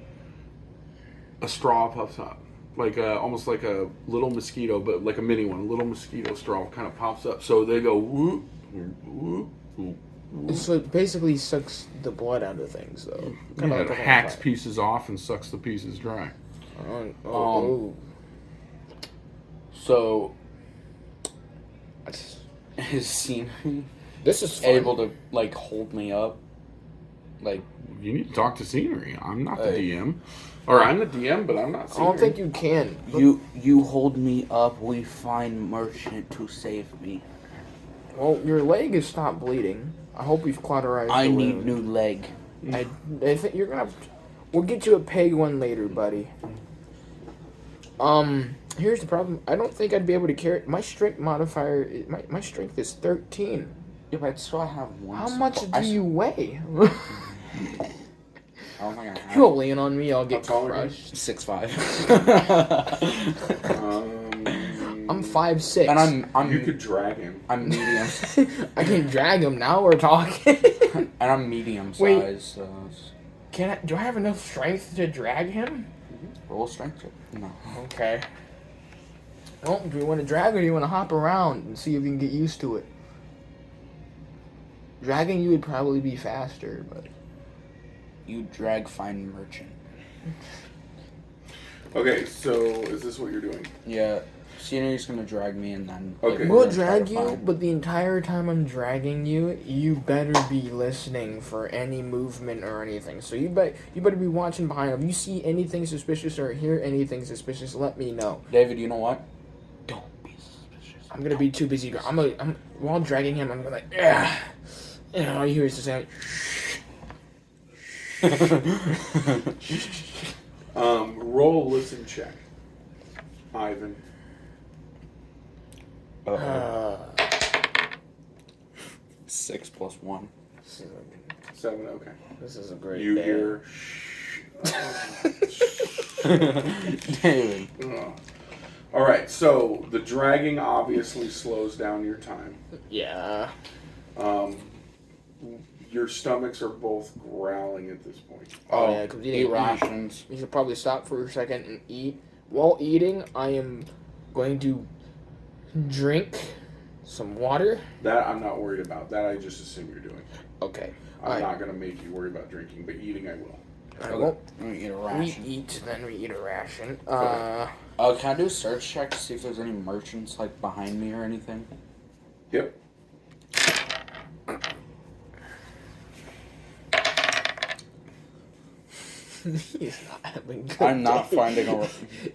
a straw puffs up, like almost like a little mosquito, but like a mini one. A little mosquito straw kind of pops up. So they go whoop, whoop, whoop. so it basically sucks the blood out of things though. Yeah, like it a hacks vampire. pieces off and sucks the pieces dry. Oh. So, is Syneri This is fun. able to, like, hold me up? Like, You need to talk to Scenery. I'm not the Hey. DM. Or I'm the DM, but I'm not I Scenery. don't think you can. You hold me up. We find merchant to save me. Well, your leg has stopped bleeding. I hope we've cauterized I the need wound. new leg. I think you're gonna. We'll get you a peg one later, buddy. Here's the problem. I don't think I'd be able to carry. My strength modifier. My strength is 13. Yeah, but still I have one. How much do I you weigh? don't think I have. You'll lean on me. I'll get How tall are you? crushed. 6'5". I'm 5'6". And I'm You could drag him. I'm medium. I can drag him now. We're talking. And I'm medium Wait. size. So Do I have enough strength to drag him? roll strength check. No. Okay. Well, do you want to drag or do you want to hop around and see if you can get used to it? Dragging you would probably be faster, but You drag find merchant. Okay, so is this what you're doing? Yeah. Scenery's gonna drag me and then. Okay. we're we'll gonna try drag to you. find- But the entire time I'm dragging you, you better be listening for any movement or anything. So you better be watching behind him. If you see anything suspicious or hear anything suspicious, let me know. David, you know what? Don't be suspicious. I'm gonna be too busy. I'm while dragging him. I'm gonna like, yeah. And all you hear is the sound. Roll a listen check. Ivan. Uh, 6 plus 1. 7, okay. This is a great You day. hear. David. All right, so the dragging obviously slows down your time. Yeah. Your stomachs are both growling at this point. Oh yeah, because Eat rations. You should probably stop for a second and eat. While eating, I am going to drink some water. That I'm not worried about. That I just assume you're doing. Okay. I'm not going to make you worry about drinking, but eating I will. I won't. I'm gonna eat a We ration. eat, then we eat a ration. Can I do a search check to see if there's any merchants like behind me or anything? Yep. He's not having a good I'm not day. finding a.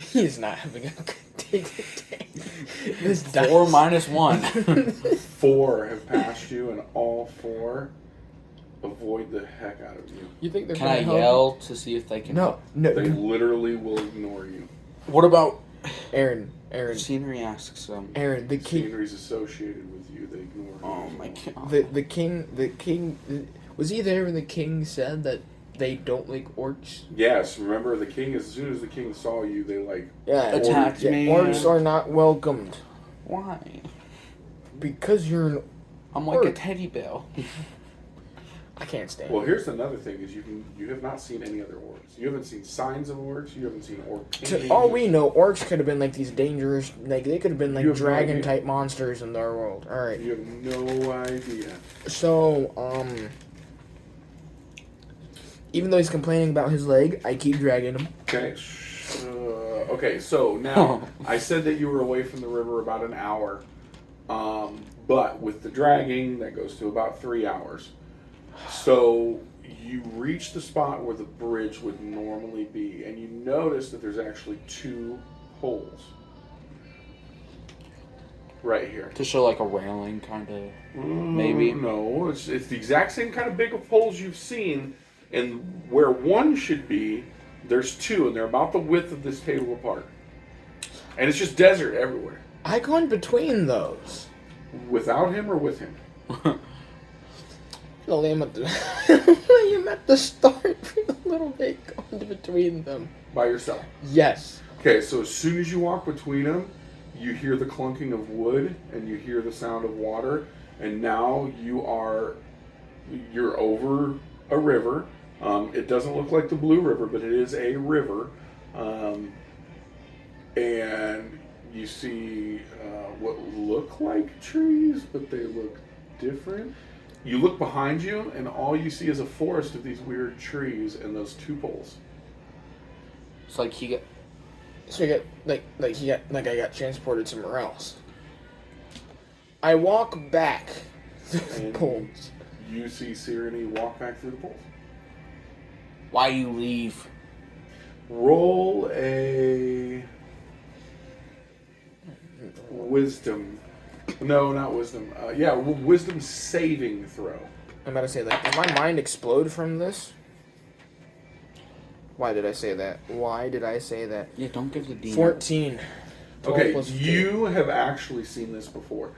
He's not having a good day today. This 4 minus 1. 4 have passed you, and all 4 avoid the heck out of you. You think they're Can gonna I help? yell to see if they can No, help? no. They literally will ignore you. What about Aaron, Scenery asks Aaron, the king, Scenery's associated with you. They ignore you. Oh as my well. god. the king. Was he there when the king said that they don't like orcs? Yes, remember the king. As soon as the king saw you, they Yeah, Attacked me. Orcs are not welcomed Why? because you're an. I'm like a Orc. teddy bear. I can't stand. Well, here's another thing: is you have not seen any other orcs. You haven't seen signs of orcs. You haven't seen orc To kings. all we know, orcs could have been like these dangerous, like they could have been You like have no dragon idea. type monsters in their world. All right, You have no idea. so even though he's complaining about his leg, I keep dragging him. Okay. Okay. So now I said that you were away from the river about an hour, but with the dragging, that goes to about 3 hours. So you reach the spot where the bridge would normally be, and you notice that there's actually 2 holes right here. To show like a railing kind of. Maybe. No, it's the exact same kind of big of holes you've seen, and where one should be, there's 2, and they're about the width of this table apart. And it's just desert everywhere. I go in between those. Without him or with him? I'll lay him at the lay him at the start for a little bit, go in between them. By yourself. Yes. Okay, so as soon as you walk between them, you hear the clunking of wood and you hear the sound of water, and now you're over a river. It doesn't look like the Blue River, but it is a river. And you see what look like trees, but they look different. You look behind you, and all you see is a forest of these weird trees and those 2 poles. It's like he got. So you get I got transported somewhere else. I walk back through the And poles. you see Syneri walk back through the poles. Why you leave? Roll a wisdom. No, not wisdom. Wisdom saving throw. I'm about to say, like, did my mind explode from this? Why did I say that? Yeah, don't give the demon. 14. 12 Okay, plus 2. you have actually seen this before.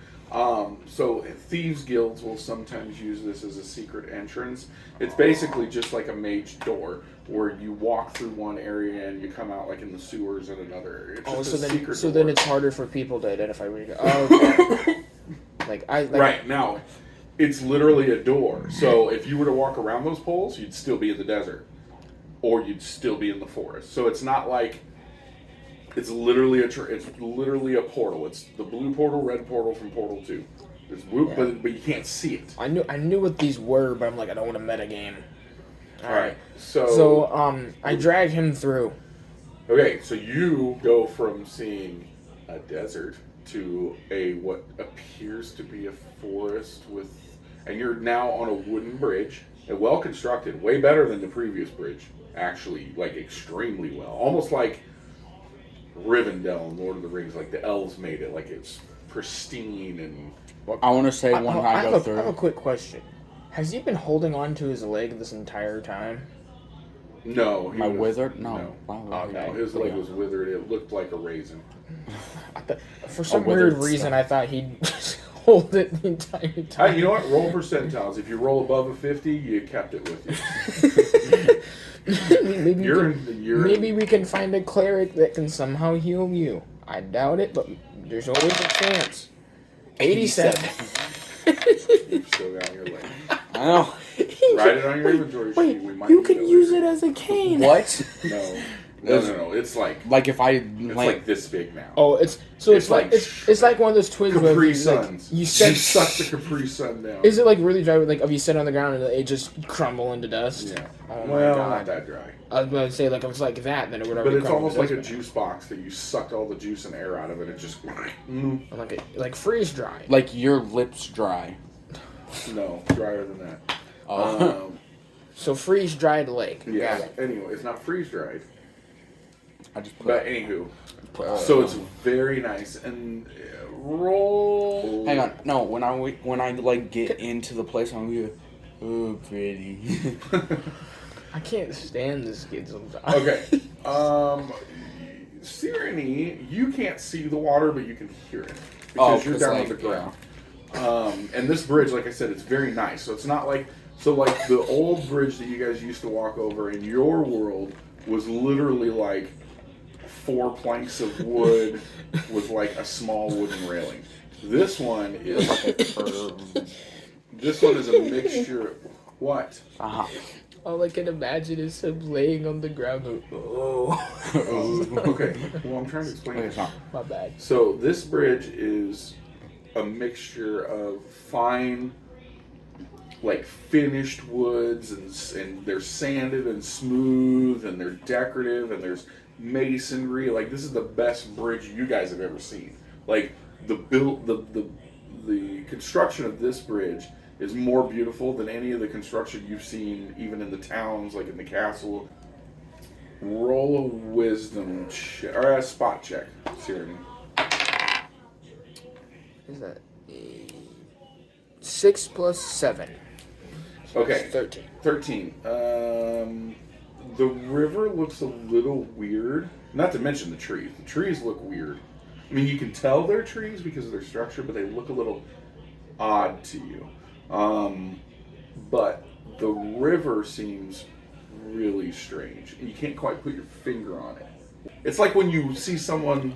So thieves' guilds will sometimes use this as a secret entrance. It's basically just like a mage door where you walk through one area and you come out like in the sewers in another area. It's just a secret door. Then it's harder for people to identify where you go. Oh, okay. Right, now, it's literally a door. So if you were to walk around those poles, you'd still be in the desert. Or you'd still be in the forest. So it's not like... It's literally a portal. It's the blue portal, red portal from Portal 2. It's blue, but you can't see it. I knew what these were, but I'm like, I don't want to metagame. Alright, I drag him through. Okay, so you go from seeing a desert to what appears to be a forest and you're now on a wooden bridge, and well constructed, way better than the previous bridge, actually, like extremely well, almost like Rivendell in Lord of the Rings, like the elves made it, like it's pristine and. I want to say I go through. I have a quick question. Has he been holding on to his leg this entire time? No. My wizard? No. No, his leg was withered. It looked like a raisin. For some weird reason, I thought he'd hold it the entire time. You know what? Roll percentiles. If you roll above a 50, you kept it with you. Maybe we can find a cleric that can somehow heal you. I doubt it, but there's always a chance. 87. You've still got your leg. I know. Write it on your inventory sheet. We might you can use it as a cane. What? No. It's like if I it's like this big now. Oh, it's like one of those twigs where Capri Suns. You suck the Capri Sun down. Is it like really dry? Like if you sit on the ground and it just crumble into dust? Yeah. Oh my god. Not that dry. I was going to say, like, if it's like that, then it would already. But it's almost like a juice box that you sucked all the juice and air out of it. It just like freeze dry. Like your lips dry. No, drier than that. So freeze dried leg. Yeah. Anyway, it's not freeze dried. But anywho, so it's very nice and roll. Hang on, no. When I like get into the place, I'm gonna go, oh, pretty. I can't stand this kid sometimes. Okay, Syneri, you can't see the water, but you can hear it because you're down on the ground. Yeah. And this bridge, like I said, it's very nice. So it's not like the old bridge that you guys used to walk over in your world was literally like 4 planks of wood with like a small wooden railing. This one is a mixture. What? All I can imagine is him laying on the ground. Okay. Well, I'm trying to explain it. My bad. So this bridge is a mixture of fine, like finished woods, and they're sanded and smooth, and they're decorative, and there's masonry. Like this is the best bridge you guys have ever seen. Like the construction of this bridge is more beautiful than any of the construction you've seen, even in the towns, like in the castle. Roll a wisdom check or a spot check, Syneri. Is that 6 plus 7? Okay. 13. 13. The river looks a little weird. Not to mention the trees. The trees look weird. I mean, you can tell they're trees because of their structure, but they look a little odd to you. But the river seems really strange. You can't quite put your finger on it. It's like when you see someone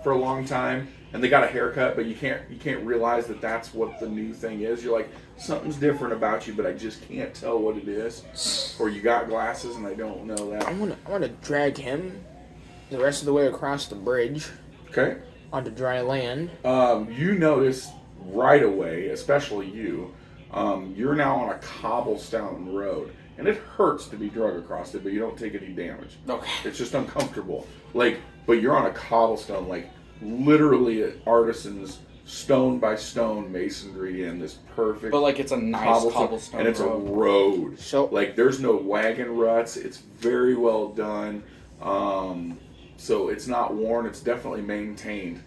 for a long time and they got a haircut, but you can't realize that that's what the new thing is. You're like, something's different about you, but I just can't tell what it is. Or you got glasses and I don't know that. I want to drag him the rest of the way across the bridge. Okay. Onto dry land. You notice right away, especially you, you're now on a cobblestone road. And it hurts to be drug across it, but you don't take any damage. Okay. It's just uncomfortable. But you're on a cobblestone, like literally artisans stone by stone masonry and this perfect. But like it's a nice cobblestone and it's road. a road. So Like there's no wagon ruts. It's very well done. So it's not worn. It's definitely maintained.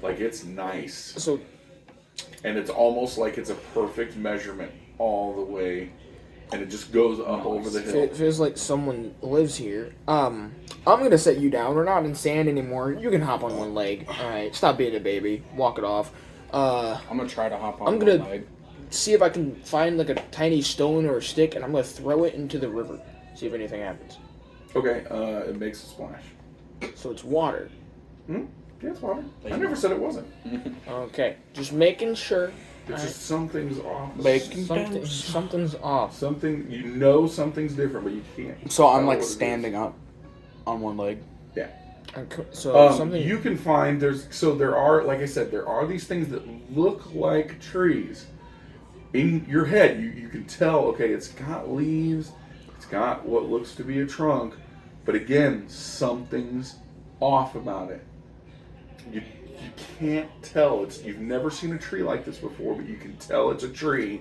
Like it's nice. so And it's almost like it's a perfect measurement all the way, and it just goes up over the hill. it feels like someone lives here. I'm gonna set you down. We're not in sand anymore. You can hop on one leg. All right, stop being a baby. Walk it off. I'm gonna try to hop on I'm one gonna- leg. See if I can find like a tiny stone or a stick, and I'm gonna throw it into the river. See if anything happens. Okay, it makes a splash. So it's water. Yeah, it's water. Like I never said it wasn't. Okay, just making sure. It's just something's off. Something's off. Something something's different, but you can't. So I'm tell like what it standing up on one leg. is. Yeah. So something. You can find there are, like I said, there are these things that look like trees. In your head, you can tell. Okay, it's got leaves. It's got what looks to be a trunk, but again, something's off about it. You can't tell. You've never seen a tree like this before, but you can tell it's a tree.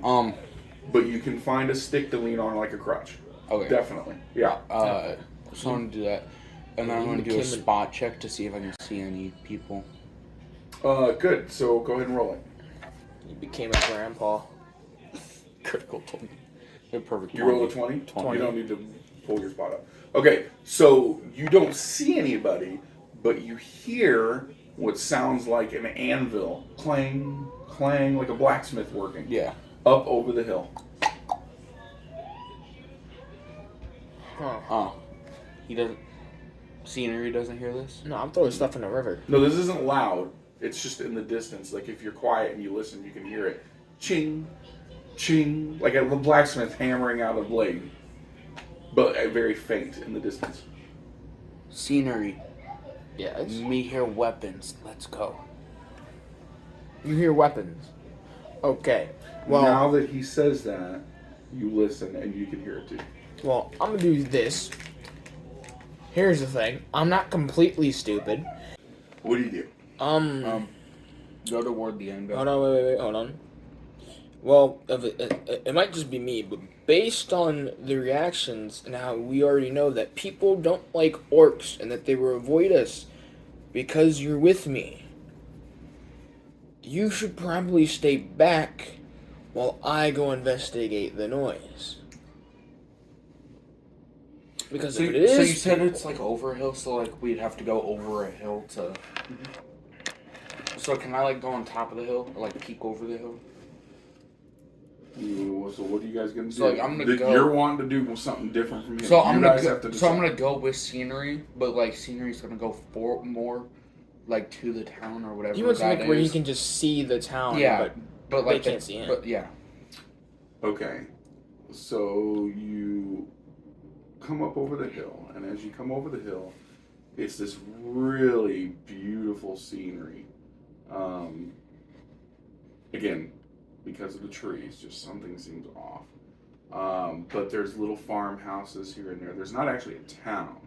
But you can find a stick to lean on like a crutch. Okay. Definitely. Yeah. So I'm gonna do that, and then I'm gonna do a spot check to see if I can see any people. Good. So go ahead and roll it. You became a grandpa. Critical 20. A perfect. You roll a 20? 20. You don't need to pull your spot up. Okay, so you don't see anybody, but you hear what sounds like an anvil. Clang, clang, like a blacksmith working. Yeah. Up over the hill. Huh. He doesn't. Syneri doesn't hear this. No, I'm throwing stuff in the river. No, this isn't loud. It's just in the distance. Like if you're quiet and you listen, you can hear it. Ching, ching, like a blacksmith hammering out a blade. But very faint in the distance. Syneri, Yeah, me hear weapons. Let's go. you hear weapons. Okay. Well, Now that he says that, you listen and you can hear it too. well, I'm gonna do this. Here's the thing. I'm not completely stupid. What do you do? Go toward the end. Hold on, wait, hold on. Well, it might just be me, but based on the reactions and how we already know that people don't like orcs and that they will avoid us because you're with me, you should probably stay back while I go investigate the noise. Because So, if it is, so you said it's like over a hill, so like we'd have to go over a hill to. So can I like go on top of the hill or like peek over the hill? So what are you guys gonna do? So, like, I'm gonna go- You're wanting to do something different from here. So You I'm guys gonna have to go, so I'm decide. gonna go with Syneri, but like Syneri's gonna go for more, like to the town or whatever. he wants to that make where he is. can just see the town. Yeah, but like they can't see him. But yeah, Okay, so you come up over the hill, and as you come over the hill, it's this really beautiful scenery. Again, because of the trees, just something seems off. But there's little farmhouses here and there. There's not actually a town.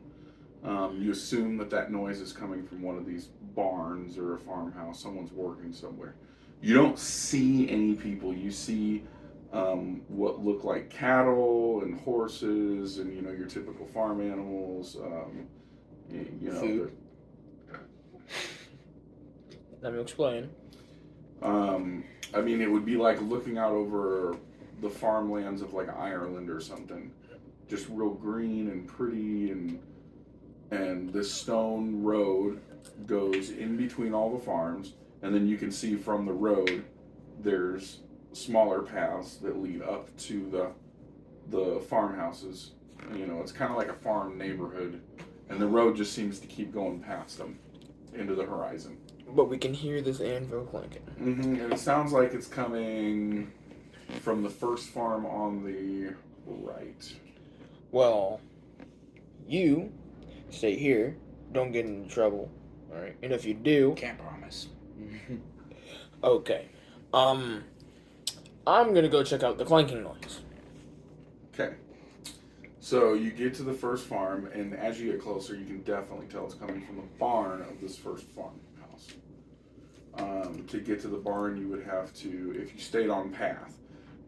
You assume that noise is coming from one of these barns or a farmhouse. Someone's working somewhere. You don't see any people. You see what look like cattle and horses and your typical farm animals. Food. Let me explain. I mean, it would be like looking out over the farmlands of like Ireland or something, just real green and pretty, and this stone road goes in between all the farms, and then you can see from the road there's smaller paths that lead up to the farmhouses. It's kind of like a farm neighborhood, and the road just seems to keep going past them into the horizon. But we can hear this anvil clanking. And it sounds like it's coming from the first farm on the right. Well, you stay here. Don't get into trouble. All right. And if you do, can't promise. okay. I'm gonna go check out the clanking noise. Okay. So you get to the first farm, and as you get closer, you can definitely tell it's coming from the barn of this first farmhouse. To get to the barn, you would have to, if you stayed on path,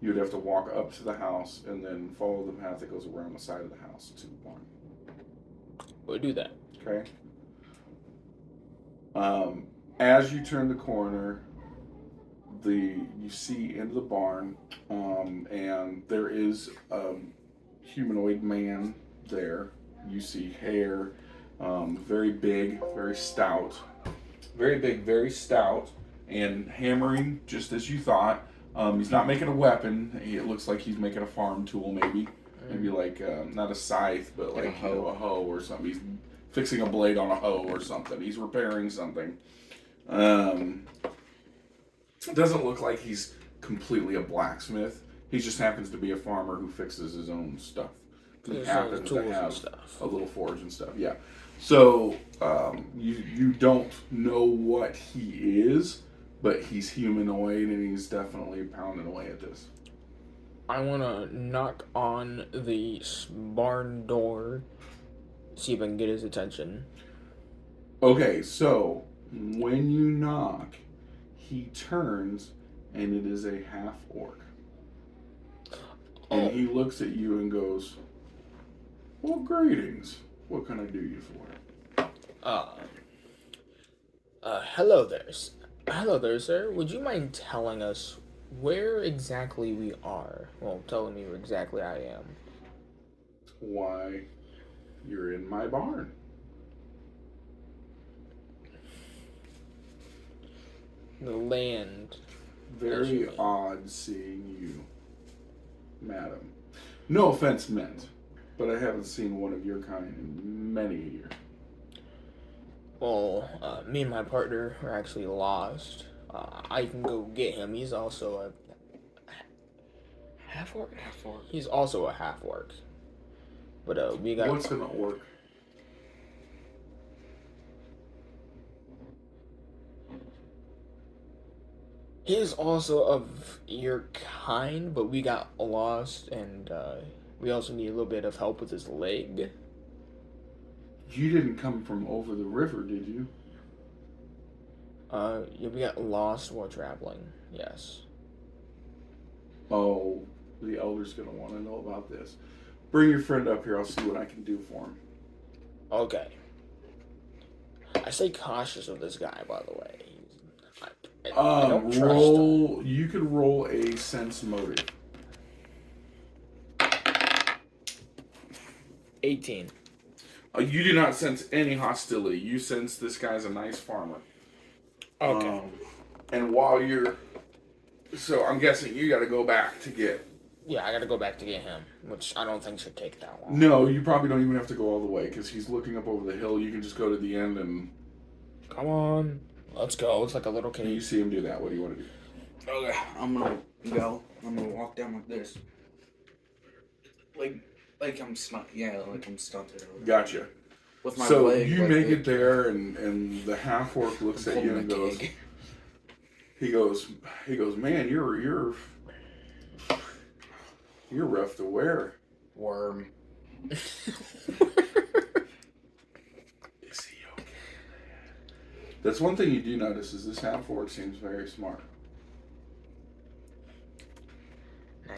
you would have to walk up to the house and then follow the path that goes around the side of the house to the barn. We'll do that. Okay. As you turn the corner, you see into the barn, and there is a humanoid man there. You see hair, very big, very stout, and hammering just as you thought. He's not making a weapon. It looks like he's making a farm tool, maybe like not a scythe, but like a hoe or something. He's fixing a blade on a hoe or something. He's repairing something. It doesn't look like he's completely a blacksmith. He just happens to be a farmer who fixes his own stuff. He happens to have a little forge and stuff. Yeah. So you don't know what he is, but he's humanoid and he's definitely pounding away at this. I want to knock on the barn door, see if I can get his attention. Okay, so when you knock, he turns and it is a half orc. And he looks at you and goes, "Well, greetings. What can I do you for?" Hello there. Hello there, sir. Would you mind telling us where exactly we are? Well, telling me where exactly I am. Why, you're in my barn. The land. Very odd seeing you, madam. No offense meant, but I haven't seen one of your kind in many a year. Well, me and my partner are actually lost. I can go get him. He's also a half orc. He's also a half orc. But we got. What's an orc? He is also of your kind, but we got lost, and we also need a little bit of help with his leg. You didn't come from over the river, did you? Yeah, we got lost while traveling. Yes. Oh, the elder's gonna want to know about this. Bring your friend up here. I'll see what I can do for him. Okay. I stay cautious of this guy, by the way. I don't trust him. You could roll a sense motive. 18. You do not sense any hostility. You sense this guy's a nice farmer. Okay. And while you're... So I'm guessing you got to go back to get... Yeah, I gotta go back to get him, which I don't think should take that long. No, you probably don't even have to go all the way, because he's looking up over the hill. You can just go to the end and... Come on. Let's go. It's like a little You cave. see him do that. What do you want to do? Okay, I'm gonna go. I'm gonna walk down like this. Like I'm like I'm stunted. Gotcha. With my So leg, you like make it there, and the half orc looks at you and goes... He goes, man, you're rough to wear. Worm. Is he okay? That's one thing you do notice is this half orc seems very smart. Nah,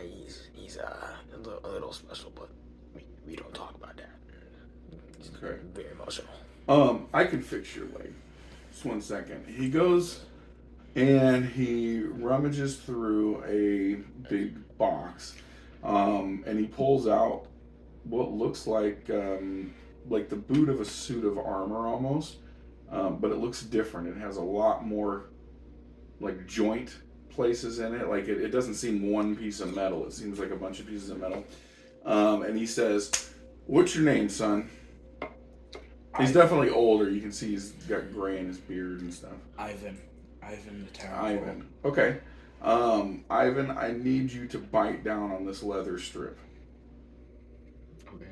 he's a little special, but we don't talk about that. He's Okay. very emotional. I can fix your leg. Just 1 second. He goes and he rummages through a big box, and he pulls out what looks like the boot of a suit of armor almost, but it looks different. It has a lot more like joint places in it. Like it doesn't seem one piece of metal. It seems like a bunch of pieces of metal. And he says, "What's your name, son?" He's definitely older. You can see he's got gray in his beard and stuff. Ivan the Terrible. Ivon. Okay. Ivon, I need you to bite down on this leather strip. Okay.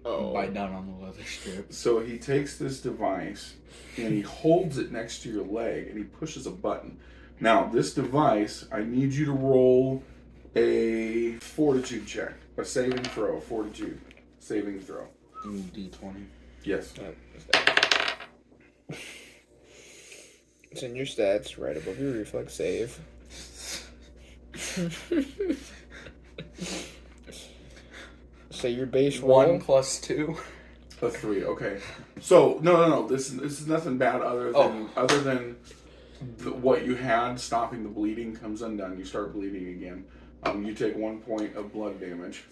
Oh. Bite down on the leather strip. So he takes this device and he holds it next to your leg and he pushes a button. Now, this device, I need you to roll a fortitude check. A saving throw. Fortitude. Saving throw. D20. Yes. It's in your stats, right above your reflex save. So your base roll. 1 plus 2. A 3. Okay. So no. This is nothing bad other than what you had stopping the bleeding comes undone. You start bleeding again. You take 1 point of blood damage,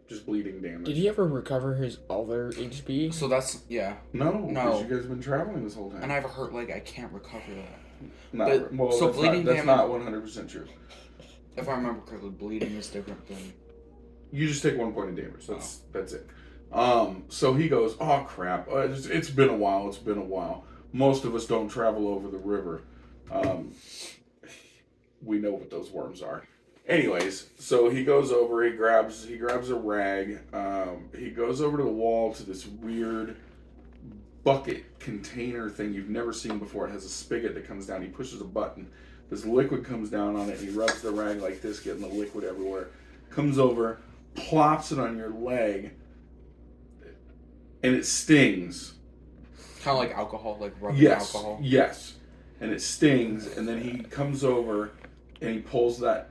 just bleeding damage. Did he ever recover his other HP? So that's, yeah. No, No. because you guys have been traveling this whole time. And I have a hurt leg, I can't recover that. Not, well, so that's bleeding that's damage. not 100% true. If I remember correctly, bleeding is different than. You just take 1 point of damage. That's it. So he goes, oh crap, it's been a while. Most of us don't travel over the river. We know what those worms are. Anyways, so he goes over, he grabs a rag, he goes over to the wall to this weird bucket container thing you've never seen before. It has a spigot that comes down, he pushes a button, this liquid comes down on it, and he rubs the rag like this, getting the liquid everywhere. Comes over, plops it on your leg, and it stings. Kind of like alcohol, like rubbing alcohol? Yes. And it stings, and then he comes over, and he pulls that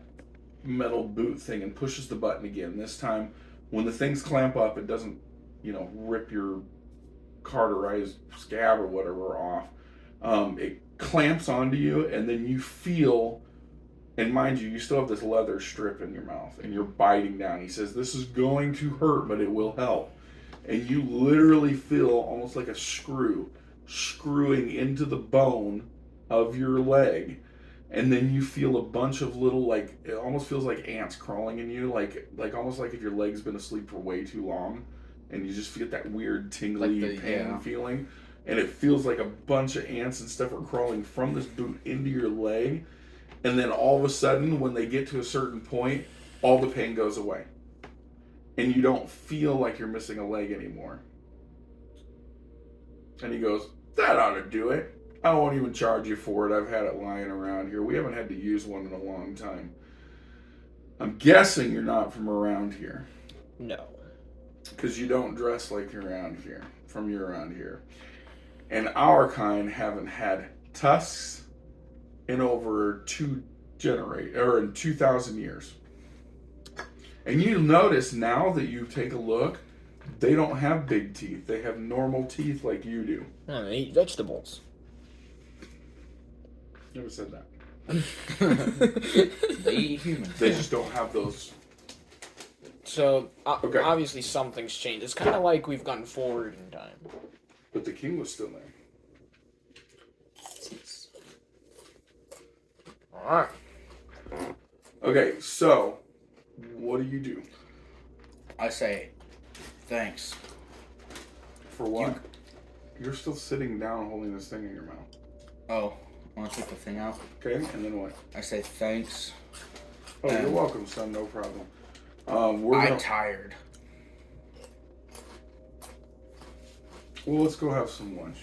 metal boot thing and pushes the button again. This time, when the things clamp up, it doesn't, rip your cauterized scab or whatever off. It clamps onto you, and then you feel, and mind you still have this leather strip in your mouth, and you're biting down. He says, this is going to hurt, but it will help. And you literally feel almost like a screwing into the bone of your leg. And then you feel a bunch of little, it almost feels like ants crawling in you, like almost like if your leg's been asleep for way too long, and you just feel that weird tingly pain feeling, and it feels like a bunch of ants and stuff are crawling from this boot into your leg, and then all of a sudden, when they get to a certain point, all the pain goes away, and you don't feel like you're missing a leg anymore. And he goes, that ought to do it. I won't even charge you for it. I've had it lying around here. We haven't had to use one in a long time. I'm guessing you're not from around here. No. Because you don't dress like you're around here. And our kind haven't had tusks in over 2,000 years. And you notice now that you take a look, they don't have big teeth. They have normal teeth like you do. Oh, they eat vegetables. Never said that. They eat humans. They just don't have those. So, Okay. Obviously something's changed. It's kind of like we've gone forward in time. But the king was still there. Alright. Okay, so what do? I say, thanks. For what? You're still sitting down holding this thing in your mouth. Oh, want to take the thing out? Okay, and then what? I say thanks. Oh, you're welcome, son. No problem. I'm tired. Well, let's go have some lunch.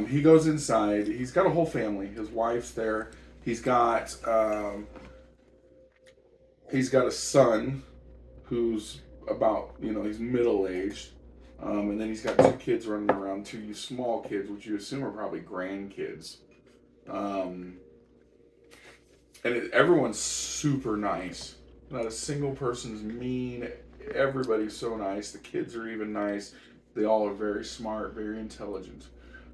He goes inside. He's got a whole family. His wife's there. He's got a son who's about, he's middle-aged. And then he's got 2 kids running around, 2 small kids, which you assume are probably grandkids. And everyone's super nice. Not a single person's mean. Everybody's so nice. The kids are even nice. They all are very smart, very intelligent.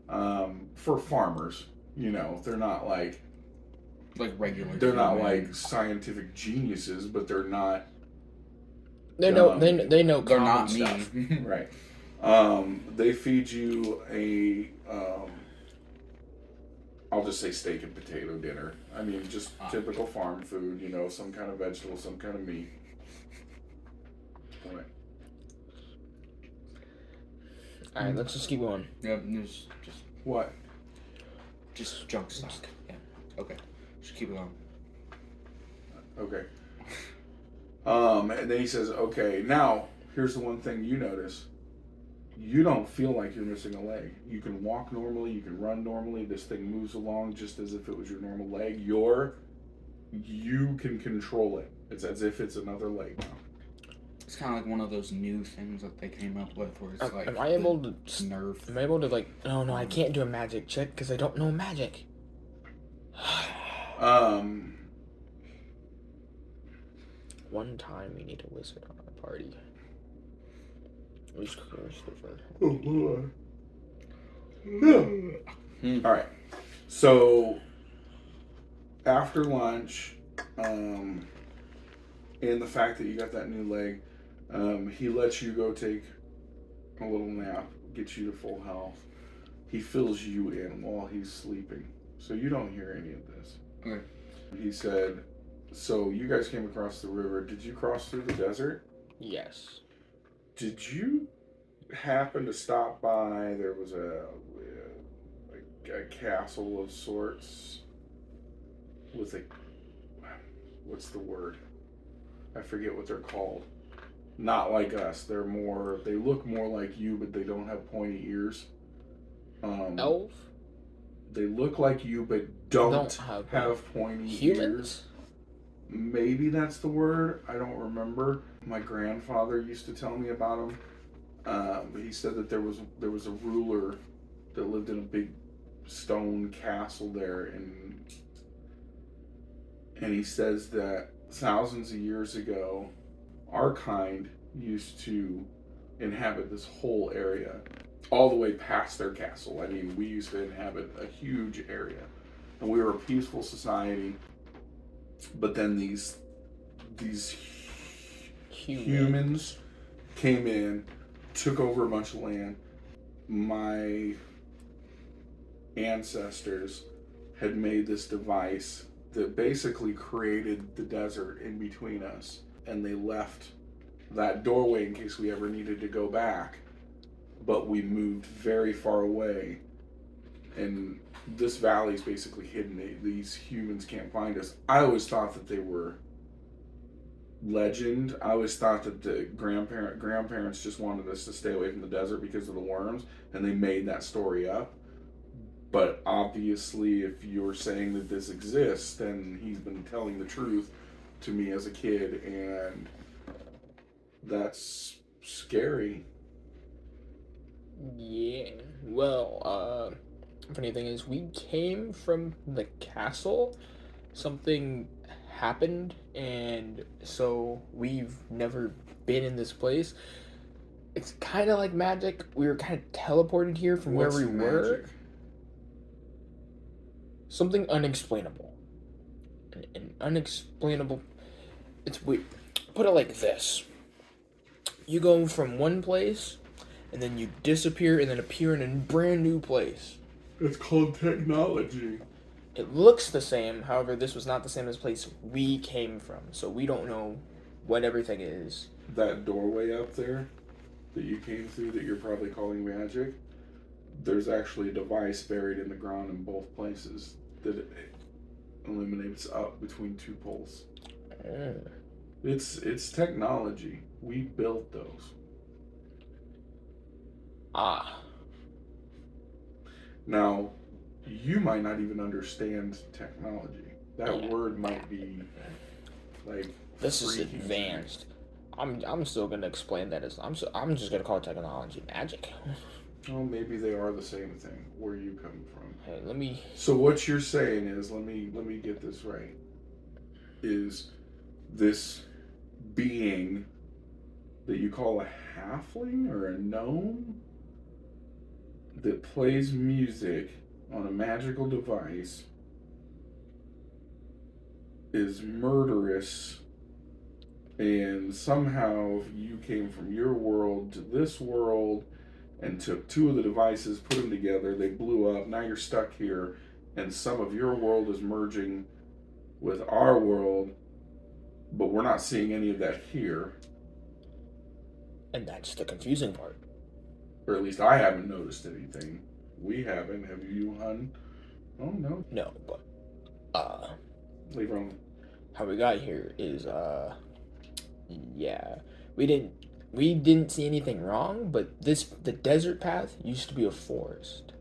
For farmers, they're not like regular. They're not like scientific geniuses, but they're not. They know. They know. They're common not stuff. me. Right. They feed you a. I'll just say steak and potato dinner. I mean, just typical farm food. Some kind of vegetable, some kind of meat. All right. Alright, let's just keep going. Yep, just What? just junk stuff. Yeah. Okay. Just keep it on. Okay. And then he says, okay, now, here's the one thing you notice. You don't feel like you're missing a leg. You can walk normally, you can run normally, this thing moves along just as if it was your normal leg. You can control it. It's as if it's another leg now. It's kind of like one of those new things that they came up with, where it's like am I able to nerf. Am I able to like? No, I can't do a magic check because I don't know magic. One time we need a wizard on our party. Who's Christopher? All right. So after lunch, and the fact that you got that new leg, he lets you go take a little nap, gets you to full health. He fills you in while he's sleeping, so you don't hear any of this. Okay. He said, "So you guys came across the river. Did you cross through the desert? Yes. Did you happen to stop by? There was a castle of sorts with a, what's the word? I forget what they're called. Not like us. They look more like you, but they don't have pointy ears. Elf? They look like you, but don't have pointy humans? ears. Maybe that's the word. I don't remember. My grandfather used to tell me about them. But he said that there was a ruler that lived in a big stone castle there, and he says that thousands of years ago, our kind used to inhabit this whole area, all the way past their castle. I mean, we used to inhabit a huge area, and we were a peaceful society. But then these humans came in, took over a bunch of land. My ancestors had made this device that basically created the desert in between us, and they left that doorway in case we ever needed to go back, but we moved very far away, and this valley is basically hidden. These humans can't find us. I always thought that they were legend. I always thought that the grandparents just wanted us to stay away from the desert because of the worms, and they made that story up. But obviously, if you're saying that this exists, then he's been telling the truth to me as a kid, and that's scary. Yeah. Well, funny thing is, we came from the castle. Something happened, and so we've never been in this place. It's kind of like magic. We were kind of teleported here from where we were. Something unexplainable. An unexplainable. It's weird. Put it like this: you go from one place, and then you disappear, and then appear in a brand new place. It's called technology. It looks the same, however, this was not the same as the place we came from, so we don't know what everything is. That doorway up there that you came through that you're probably calling magic, there's actually a device buried in the ground in both places that illuminates up between two poles. It's technology. We built those. Now, you might not even understand technology. That word might be like, this is advanced. I'm still gonna explain that as I'm just gonna call it technology magic. Oh, maybe they are the same thing. Where you come from? Hey, let me. So what you're saying is, let me get this right. Is this being that you call a halfling or a gnome that plays music on a magical device is murderous, and somehow you came from your world to this world and took two of the devices, put them together, they blew up, now you're stuck here, and some of your world is merging with our world, but we're not seeing any of that here. And that's the confusing part. Or at least I haven't noticed anything. We haven't. Have you, hun? Oh, no. No, but, Leave her alone. how we got here is, yeah. We didn't see anything wrong, but the desert path used to be a forest.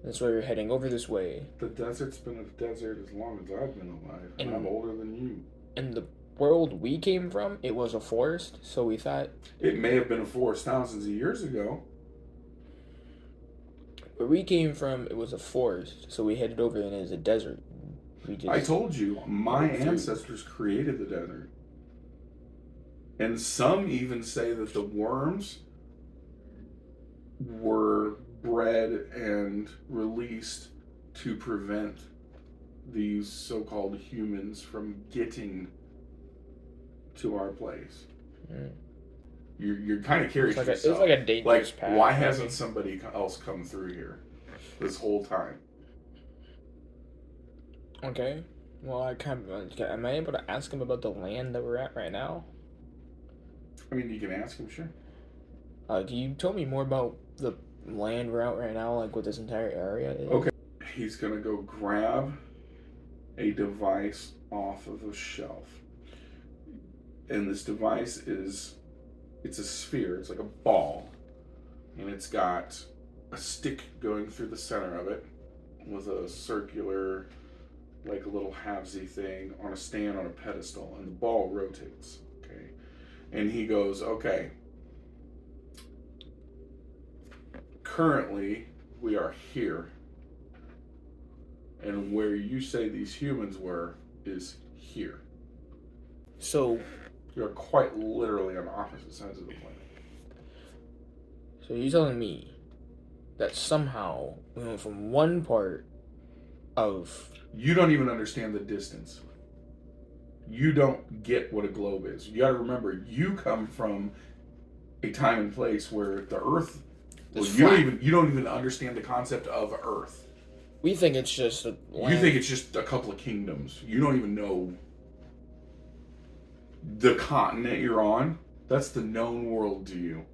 That's why we're heading over this way. The desert's been a desert as long as I've been alive, and I'm older than you. And world we came from, it was a forest, so we thought. It may have been a forest thousands of years ago. Where we came from, it was a forest, so we headed over and it was a desert. We just. I told you, my Through. ancestors created the desert. And some even say that the worms were bred and released to prevent these so-called humans from getting to our place. Mm. You're kind of curious yourself. It's like a dangerous path. Why hasn't somebody else come through here this whole time? Okay. Well, am I able to ask him about the land that we're at right now? I mean, you can ask him, sure. Can you tell me more about the land we're at right now, like what this entire area is? Okay. He's gonna go grab a device off of a shelf. And this device it's a sphere, it's like a ball. And it's got a stick going through the center of it with a circular, like a little halvesy thing on a stand on a pedestal, and the ball rotates, okay? And he goes, okay, currently we are here, and where you say these humans were is here. So You're quite literally on opposite sides of the planet. So you're telling me that somehow we went from one part of. You don't even understand the distance. You don't get what a globe is. You gotta remember, you come from a time and place where the Earth. Well, you don't even understand the concept of Earth. We think it's just a land. You think it's just a couple of kingdoms. You don't even know the continent you're on. That's the known world to you.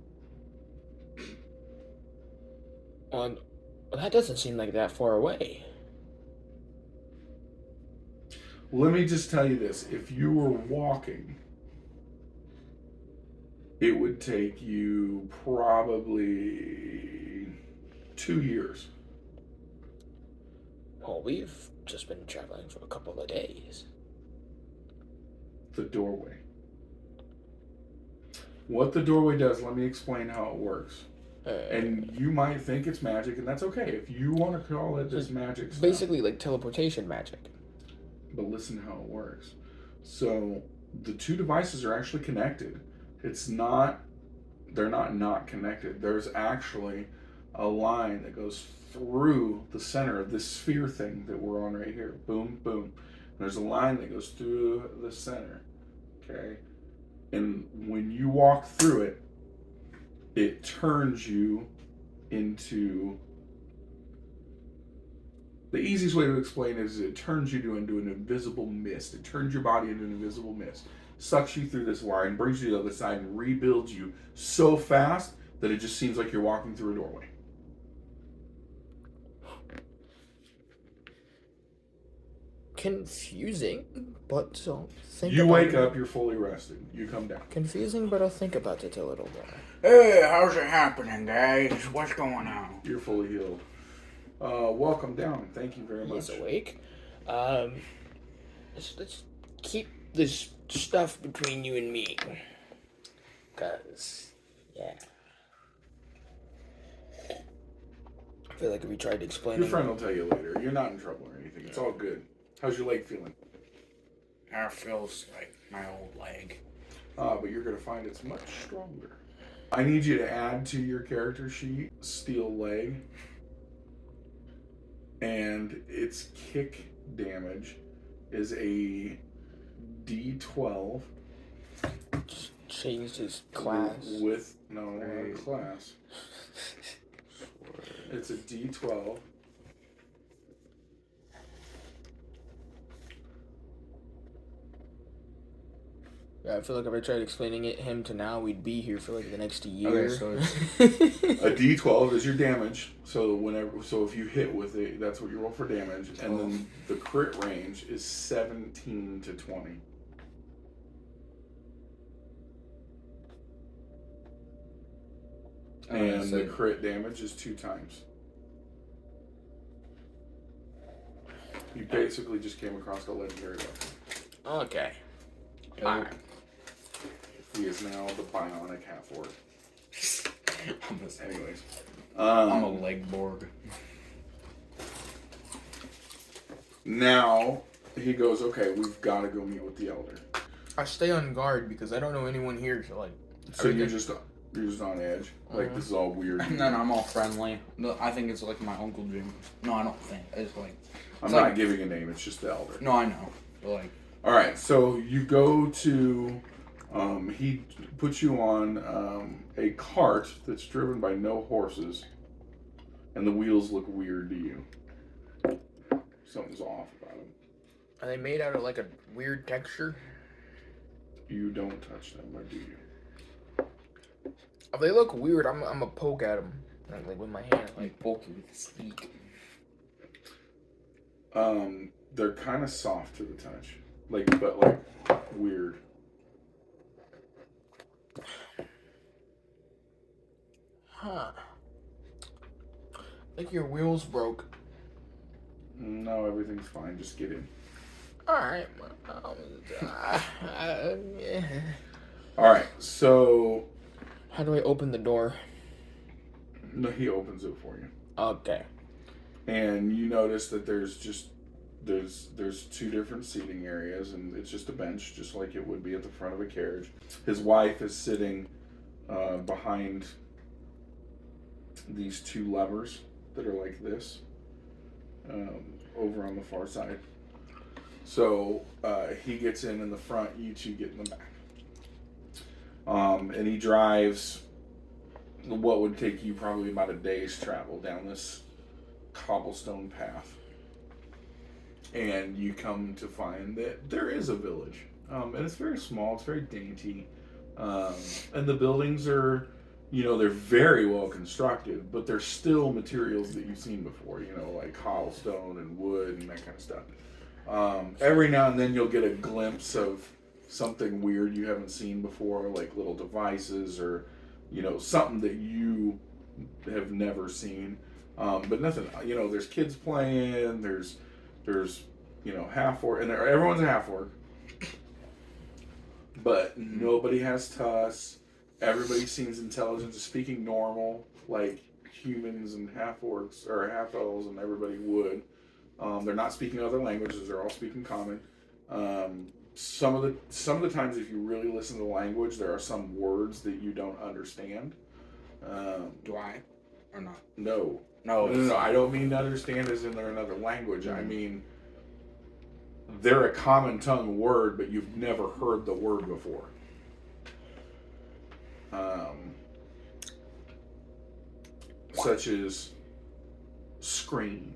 Well, that doesn't seem like that far away. Let me just tell you this. If you were walking, it would take you probably 2 years. Well, we've just been traveling for a couple of days. The doorway. What the doorway does, let me explain how it works. And you might think it's magic, and that's okay. If you want to call it this magic stuff. Basically like teleportation magic. But listen how it works. So the two devices are actually connected. They're not connected. There's actually a line that goes through the center of this sphere thing that we're on right here. Boom, boom. And there's a line that goes through the center. Okay? And when you walk through it, it turns you into... The easiest way to explain it is it turns you into an invisible mist. It turns your body into an invisible mist. Sucks you through this line, brings you to the other side, and rebuilds you so fast that it just seems like you're walking through a doorway. Confusing, but so think You about wake it. up, you're fully rested. You come down. Confusing, but I'll think about it a little more. Hey, how's it happening, guys? What's going on? You're fully healed. Welcome down. Thank you very much. He's awake. Let's keep this stuff between you and me. Cause, yeah. I feel like if we tried explaining... Your friend will tell you later. You're not in trouble or anything. It's all good. How's your leg feeling? That feels like my old leg. But you're going to find it's much stronger. I need you to add to your character sheet steel leg. And its kick damage is a D12. Changed his class. Class. It's a D12. Yeah, I feel like if I tried explaining him to now, we'd be here for like the next year. Okay, so A D12 is your damage. So if you hit with it, that's what you roll for damage. And then the crit range is 17 to 20. And the crit damage is 2 times. You basically just came across a legendary weapon. Okay. Alright. He is now the bionic half-orc. Anyways. I'm a Legborg. Now, he goes, okay, we've got to go meet with the elder. I stay on guard because I don't know anyone here, so like... So you're just on edge? Like, this is all weird. And then I'm all friendly. No, I think it's like my Uncle Jim. No, I don't think. It's like... I'm not giving a name, it's just the elder. No, I know. But like... Alright, so you go to... he puts you on a cart that's driven by no horses. And the wheels look weird to you. Something's off about them. Are they made out of like a weird texture? You don't touch them, or do you? If they look weird, I'm gonna poke at them. Like with my hand. Like bulky with the steak. They're kind of soft to the touch. But weird. Huh. I think your wheels broke. No, everything's fine. Just get in. Alright. Alright, so... How do I open the door? No, he opens it for you. Okay. And you notice that there's two different seating areas, and it's just a bench, just like it would be at the front of a carriage. His wife is sitting behind these two levers that are like this, over on the far side. So he gets in the front, you two get in the back. And he drives what would take you probably about a day's travel down this cobblestone path. And you come to find that there is a village. And it's very small, it's very dainty. And the buildings are, they're very well constructed, but they're still materials that you've seen before, like cobblestone and wood and that kind of stuff. Every now and then you'll get a glimpse of something weird you haven't seen before, like little devices or, something that you have never seen. But nothing, there's kids playing, there's half-orc, and everyone's a half-orc. But nobody has tusks. Everybody seems intelligent, speaking normal, like humans and half-orcs, or half-elves, and everybody would. They're not speaking other languages, they're all speaking common. Some of the times, if you really listen to the language, there are some words that you don't understand. Do I? Or not? No. No. I don't mean to understand as in they're another language. I mean, they're a common tongue word, but you've never heard the word before. Such as scream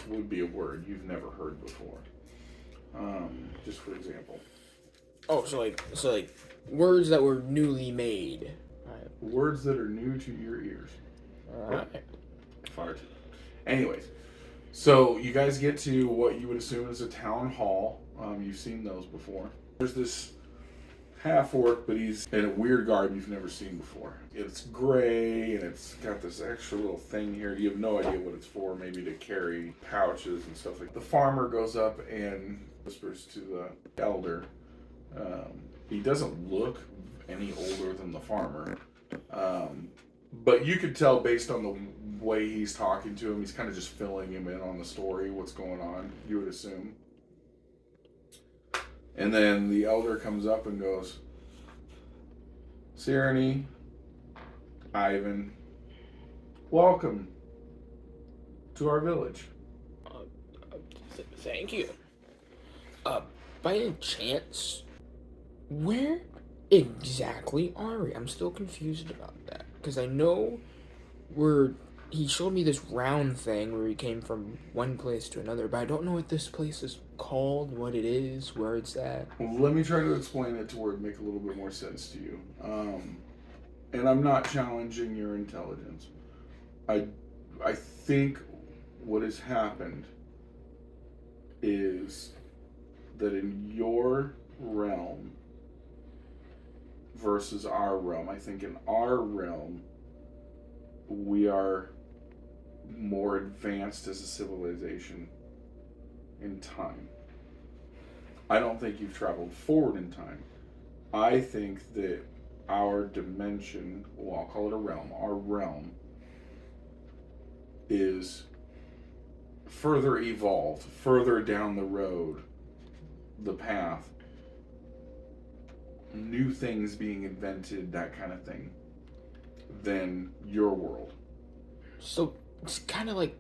would be a word you've never heard before. Just for example. Oh, so like words that were newly made. Right. Words that are new to your ears. Alright. Far too. Anyways, so you guys get to what you would assume is a town hall. You've seen those before. There's this half-orc, but he's in a weird garb you've never seen before. It's gray, and it's got this extra little thing here. You have no idea what it's for, maybe to carry pouches and stuff like that. The farmer goes up and whispers to the elder. He doesn't look any older than the farmer. But you could tell based on the way he's talking to him, he's kind of just filling him in on the story, what's going on, you would assume. And then the elder comes up and goes, Syneri, Ivon, welcome to our village. Thank you. By any chance, where exactly are we? I'm still confused about that. Because I know he showed me this round thing where he came from one place to another, but I don't know what this place is called, what it is, where it's at. Well, let me try to explain it to where it make a little bit more sense to you. And I'm not challenging your intelligence. I think what has happened is that in your realm versus our realm, I think in our realm we are more advanced as a civilization in time. I don't think you've traveled forward in time. I think that our dimension, well, I'll call it a realm, our realm is further evolved, further down the road, the path, new things being invented, that kind of thing, than your world. So it's kind of like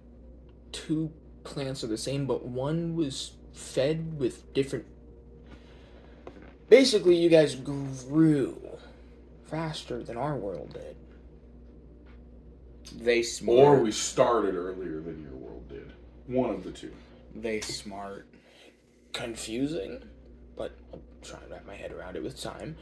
two plants are the same, but one was fed with different. Basically, you guys grew faster than our world did. They smart. Or we started earlier than your world did. One of the two. They smart. Confusing, but I'll try and wrap my head around it with time.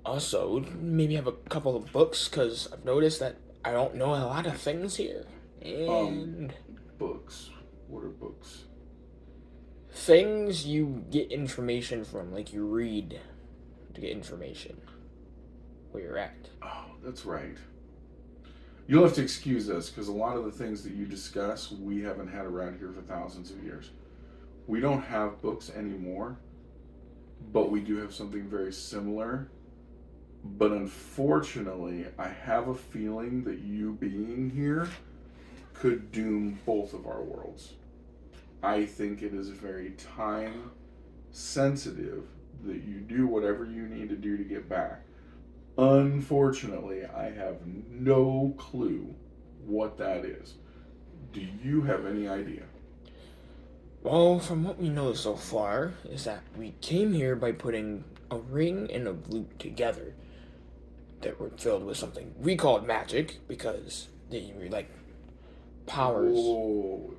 Also, maybe have a couple of books, because I've noticed that I don't know a lot of things here. And Books. What are books? things you get information from, like you read to get information where you're at. Oh, that's right. You'll have to excuse us because a lot of the things that you discuss we haven't had around here for thousands of years. We don't have books anymore, but we do have something very similar. But unfortunately, I have a feeling that you being here could doom both of our worlds. I think it is very time sensitive that you do whatever you need to do to get back. Unfortunately, I have no clue what that is. Do you have any idea? Well, from what we know so far, is that we came here by putting a ring and a loop together that were filled with something we called magic because they were like powers. Whoa.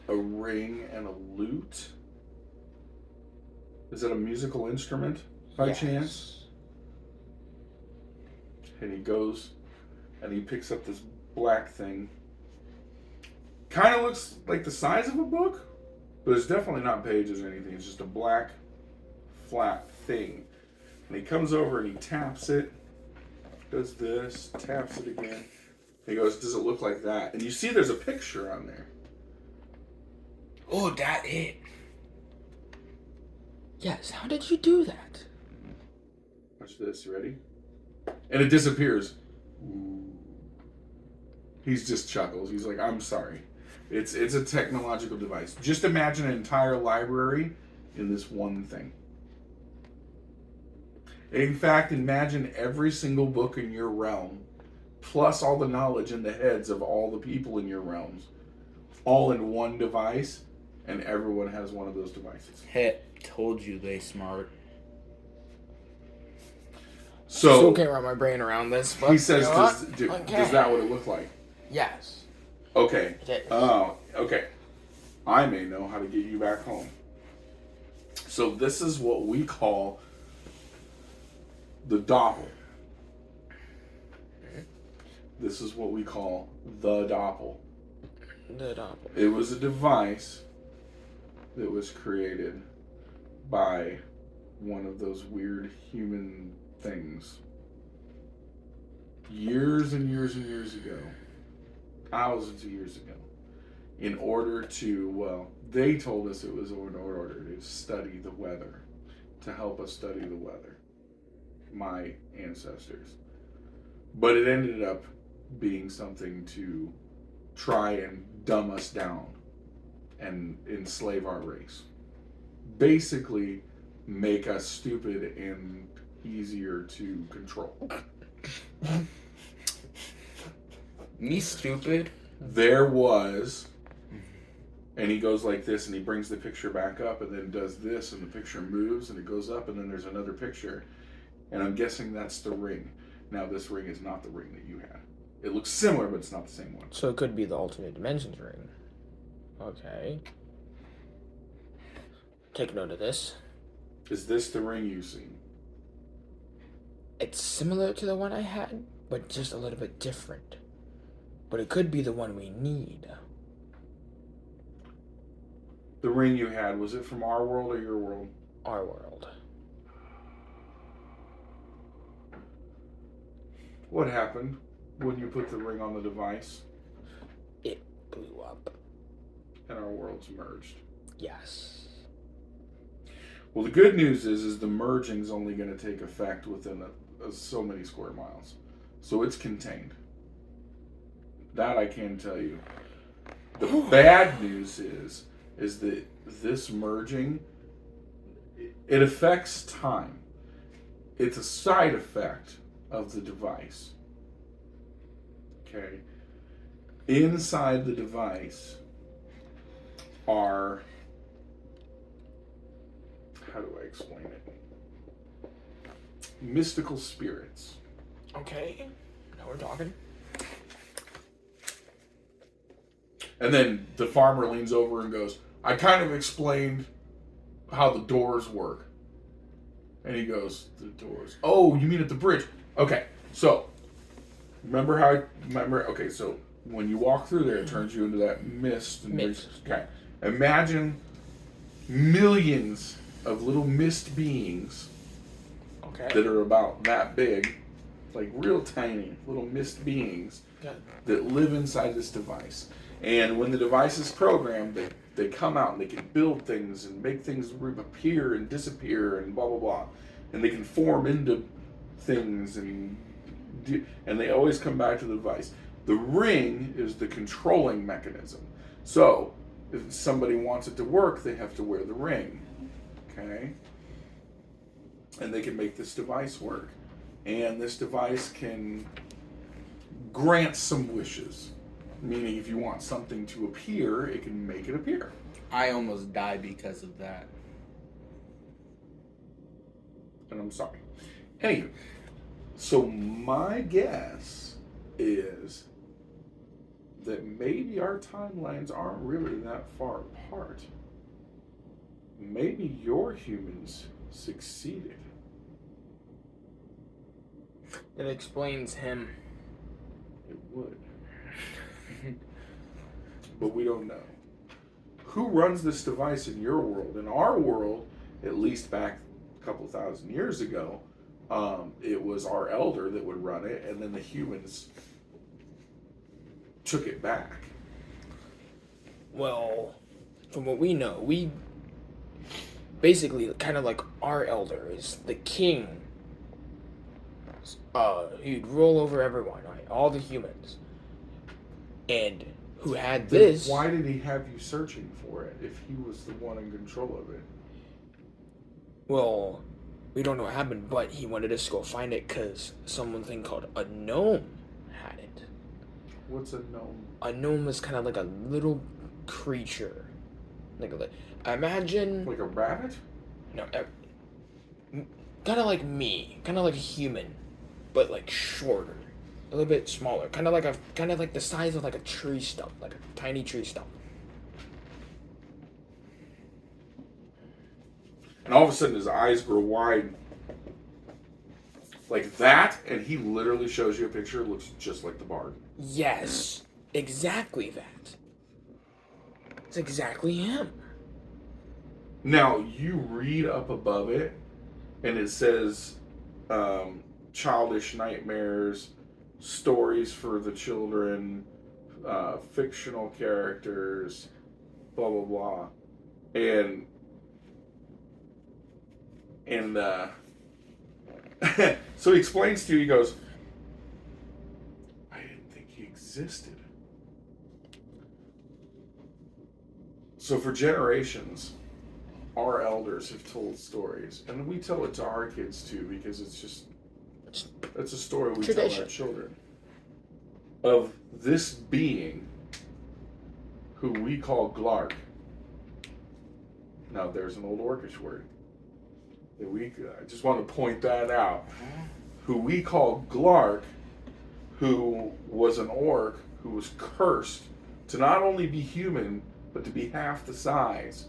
A ring and a lute? Is that a musical instrument by Yes. chance? And he goes and he picks up this black thing. Kind of looks like the size of a book, but it's definitely not pages or anything. It's just a black, flat thing. And he comes over and he taps it, does this, taps it again. He goes, does it look like that? And you see there's a picture on there. Oh, that it. Yes, how did you do that? Watch this, you ready? And it disappears. Ooh. He's just chuckles. He's like, I'm sorry. It's a technological device. Just imagine an entire library in this one thing. In fact, imagine every single book in your realm, plus all the knowledge in the heads of all the people in your realms, all in one device, and everyone has one of those devices. Hey, told you they smart. So Still can't wrap my brain around this, but he says, you know does, what? do, Okay. does that what it look like? Yes. Okay. It is. Oh, okay. I may know how to get you back home. So this is what we call the doppel. This is what we call the doppel. The doppel. It was a device that was created by one of those weird human things years and years and years ago, thousands of years ago, in order to, well, they told us it was in order to study the weather, to help us study the weather, my ancestors. But it ended up being something to try and dumb us down and enslave our race. Basically, make us stupid and easier to control. Me stupid? There was, and he goes like this, and he brings the picture back up, and then does this, and the picture moves, and it goes up, and then there's another picture, and I'm guessing that's the ring. Now, this ring is not the ring that you had. It looks similar, but it's not the same one. So it could be the alternate dimensions ring. Okay. Take note of this. Is this the ring you've seen? It's similar to the one I had, but just a little bit different. But it could be the one we need. The ring you had, was it from our world or your world? Our world. What happened when you put the ring on the device? It blew up. and our worlds merged. Yes. Well, the good news is the merging's only going to take effect within so many square miles. So it's contained. That I can tell you. The bad news is that this merging, it affects time. It's a side effect of the device. Okay? Inside the device are, how do I explain it? Mystical spirits. Okay. Now we're talking. And then the farmer leans over and goes, I kind of explained how the doors work. And he goes, the doors. Oh, you mean at the bridge? Okay, so okay, so when you walk through there, it turns you into that mist. Okay, imagine millions of little mist beings that are about that big, like real tiny little mist beings that live inside this device. And when the device is programmed, they come out and they can build things and make things appear and disappear and blah, blah, blah. And they can form into things and they always come back to the device. The ring is the controlling mechanism. So if somebody wants it to work, they have to wear the ring. Okay? And they can make this device work. And this device can grant some wishes. Meaning if you want something to appear, it can make it appear. I almost died because of that. And I'm sorry. Anywho, so my guess is that maybe our timelines aren't really that far apart. Maybe your humans succeeded. It explains him. It would. But we don't know. Who runs this device in your world? In our world, at least back a couple thousand years ago, it was our elder that would run it, and then the humans took it back. Well, from what we know, we basically kind of like our elder is the king. He'd rule over everyone, right? All the humans. And who had this? Then why did he have you searching for it if he was the one in control of it? Well, we don't know what happened, but he wanted us to go find it because something called a gnome had it. What's a gnome? A gnome is kind of like a little creature. Imagine... Like a rabbit? No, kind of like me. Kind of like a human, but like shorter. A little bit smaller. Kind of like the size of like a tree stump. Like a tiny tree stump. And all of a sudden his eyes grow wide. Like that, and he literally shows you a picture. It looks just like the bard. Yes. Exactly that. It's exactly him. Now, you read up above it, and it says childish nightmares, stories for the children, fictional characters, blah, blah, blah. And so he explains to you, he goes, I didn't think he existed. So for generations, our elders have told stories, and we tell it to our kids too, because it's a story we tell our children of this being who we call Glark. Now there's an old Orcish word that I just want to point that out. Who we call Glark, who was an orc who was cursed to not only be human but to be half the size,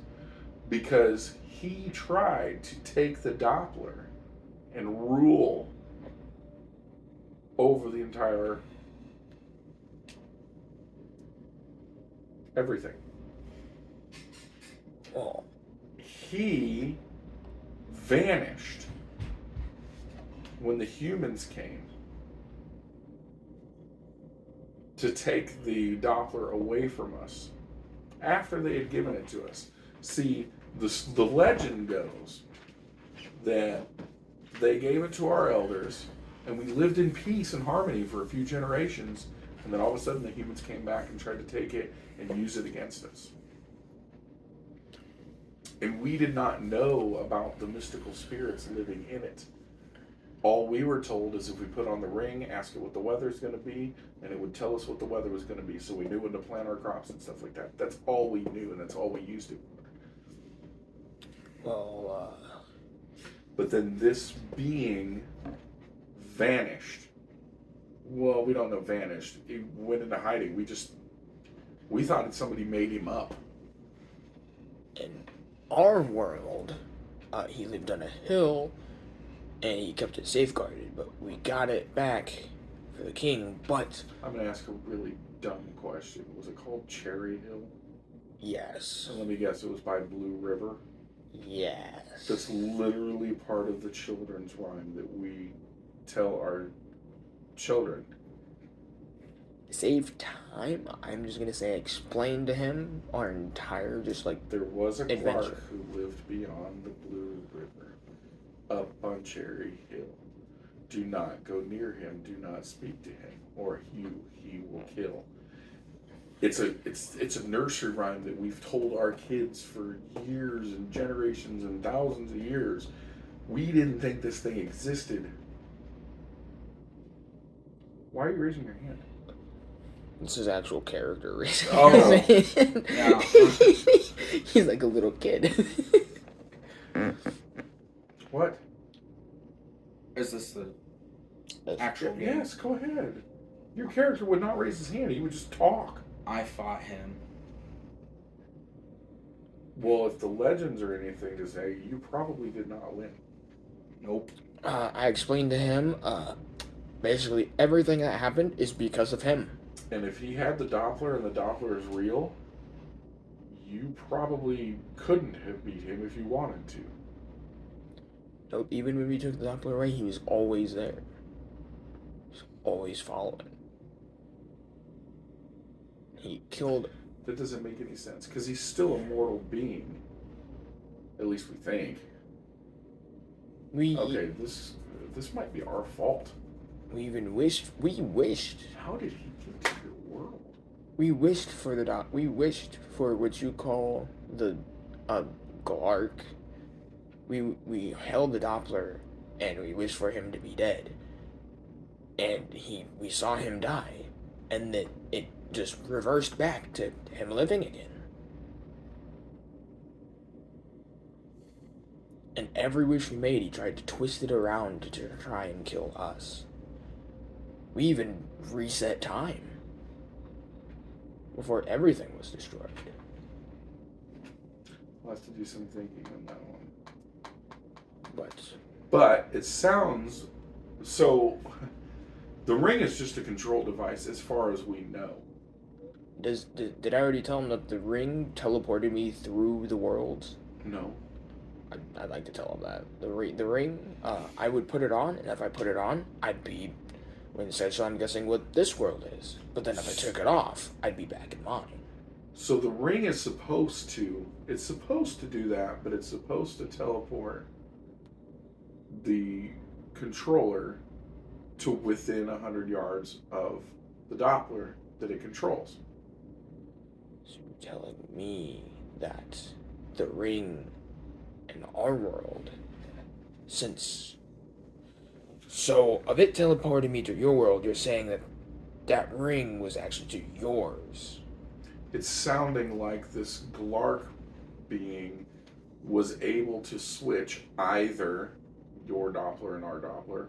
because he tried to take the Doppler and rule over the entire everything. Oh. He vanished when the humans came to take the Doppler away from us after they had given it to us. See, the legend goes that they gave it to our elders, and we lived in peace and harmony for a few generations, and then all of a sudden the humans came back and tried to take it and use it against us. And we did not know about the mystical spirits living in it. All we were told is if we put on the ring, ask it what the weather's going to be, and it would tell us what the weather was going to be, so we knew when to plant our crops and stuff like that. That's all we knew, and that's all we used it for. Well, But then this being vanished. Well, we don't know vanished. He went into hiding. We thought somebody made him up. in our world, he lived on a hill, and he kept it safeguarded, but we got it back for the king, but... I'm going to ask a really dumb question. Was it called Cherry Hill? Yes. And let me guess, it was by Blue River? Yes. That's literally part of the children's rhyme that we tell our children. Save time, I'm just gonna say explain to him our entire, just like, There was a adventure. Clark who lived beyond the Blue River, up on Cherry Hill. Do not go near him, do not speak to him, or he will kill. It's a nursery rhyme that we've told our kids for years and generations and thousands of years. We didn't think this thing existed. Why are you raising your hand? it's his actual character reason. Oh. Yeah. He's like a little kid. What? Is this the actual game? Yes, go ahead. Your character would not raise his hand, he would just talk. I fought him. Well, if the legends are anything to say, you probably did not win. Nope. I explained to him, basically everything that happened is because of him. And if he had the Doppler and the Doppler is real, you probably couldn't have beat him if you wanted to. Nope, even when we took the Doppler away, he was always there. He's always following. He killed... That doesn't make any sense, because he's still a mortal being. At least we think. Okay, this might be our fault. We wished How did he get to your world? we wished for what you call the Glark. We held the Doppler and we wished for him to be dead. And we saw him die, and that it just reversed back to him living again. And every wish we made, he tried to twist it around to try and kill us. We even reset time before everything was destroyed. I'll have to do some thinking on that one. But it sounds... So, the ring is just a control device as far as we know. did I already tell him that the ring teleported me through the worlds? No. I'd like to tell him that. The ring, I would put it on, and if I put it on, I'd be... So I'm guessing what this world is. But then if I took it off, I'd be back in mine. So the ring is supposed to... It's supposed to do that, but it's supposed to teleport the controller to within 100 yards of the Doppler that it controls. So you're telling me that the ring in our world, since... So, of it teleporting me to your world, you're saying that that ring was actually to yours. It's sounding like this Glark being was able to switch either your Doppler and our Doppler,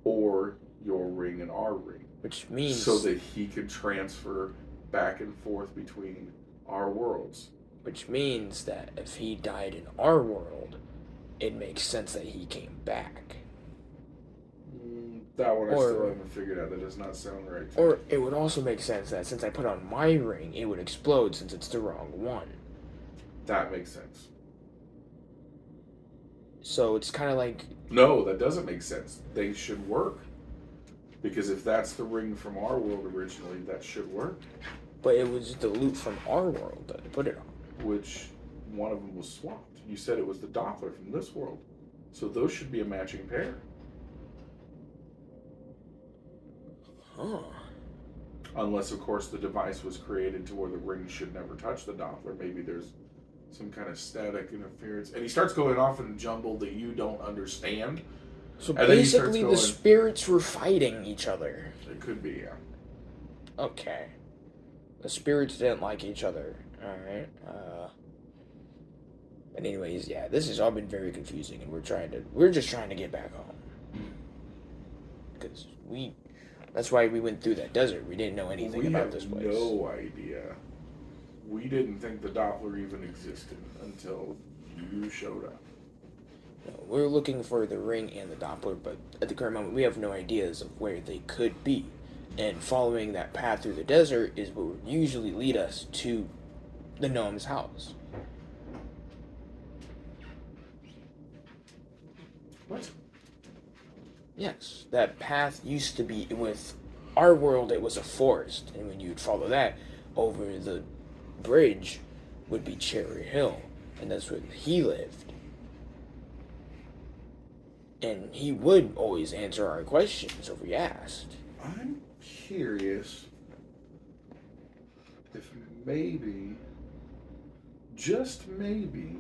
or your ring and our ring. Which means... So that he could transfer back and forth between our worlds. Which means that if he died in our world, it makes sense that he came back. That one I still haven't figured out. That does not sound right to me. Or it would also make sense that since I put on my ring, it would explode since it's the wrong one. That makes sense. So it's kind of like... No, that doesn't make sense. They should work. Because if that's the ring from our world originally, that should work. But it was the loot from our world that they put it on. Which one of them was swapped? You said it was the Doppler from this world. So those should be a matching pair. Huh. Unless, of course, the device was created to where the ring should never touch the Doppler. Maybe there's some kind of static interference. And he starts going off in a jumble that you don't understand. So And then he starts basically, going, the spirits were fighting each other. It could be, yeah. Okay. The spirits didn't like each other. Alright. But anyways, yeah, this has all been very confusing, and we're just trying to get back home. Because that's why we went through that desert. We didn't know anything about this place. We have no idea. We didn't think the Doppler even existed until you showed up. No, we're looking for the ring and the Doppler, but at the current moment, we have no ideas of where they could be. And following that path through the desert is what would usually lead us to the gnome's house. What? Yes, that path used to be with our world. It was a forest, and when you'd follow that over the bridge, would be Cherry Hill, and that's where he lived. And he would always answer our questions if we asked. I'm curious if maybe, just maybe,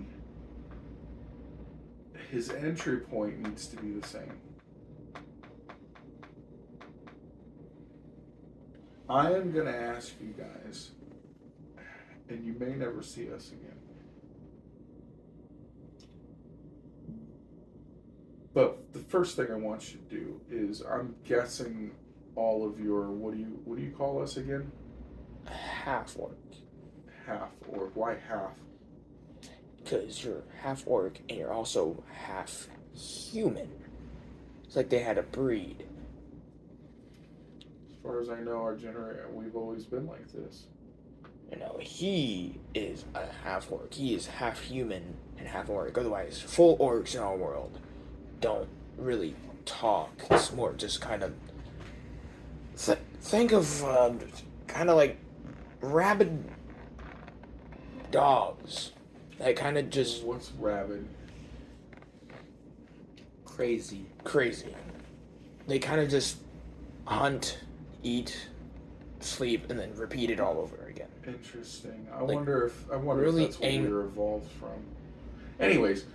his entry point needs to be the same. I am going to ask you guys, and you may never see us again. But the first thing I want you to do is, I'm guessing all of your, what do you call us again? Half orc. Half orc. Why half? Because you're half orc and you're also half human. It's like they had a breed. As far as I know, we've always been like this. You know, he is a half orc. He is half human and half orc. Otherwise, full orcs in our world don't really talk. It's more just kind of. Think of kind of like rabid dogs. That kind of just. What's rabid? Crazy. Crazy. They kind of just hunt, eat, sleep, and then repeat it all over again. Interesting. I Like, wonder if really that's what we were evolved from. Anyways,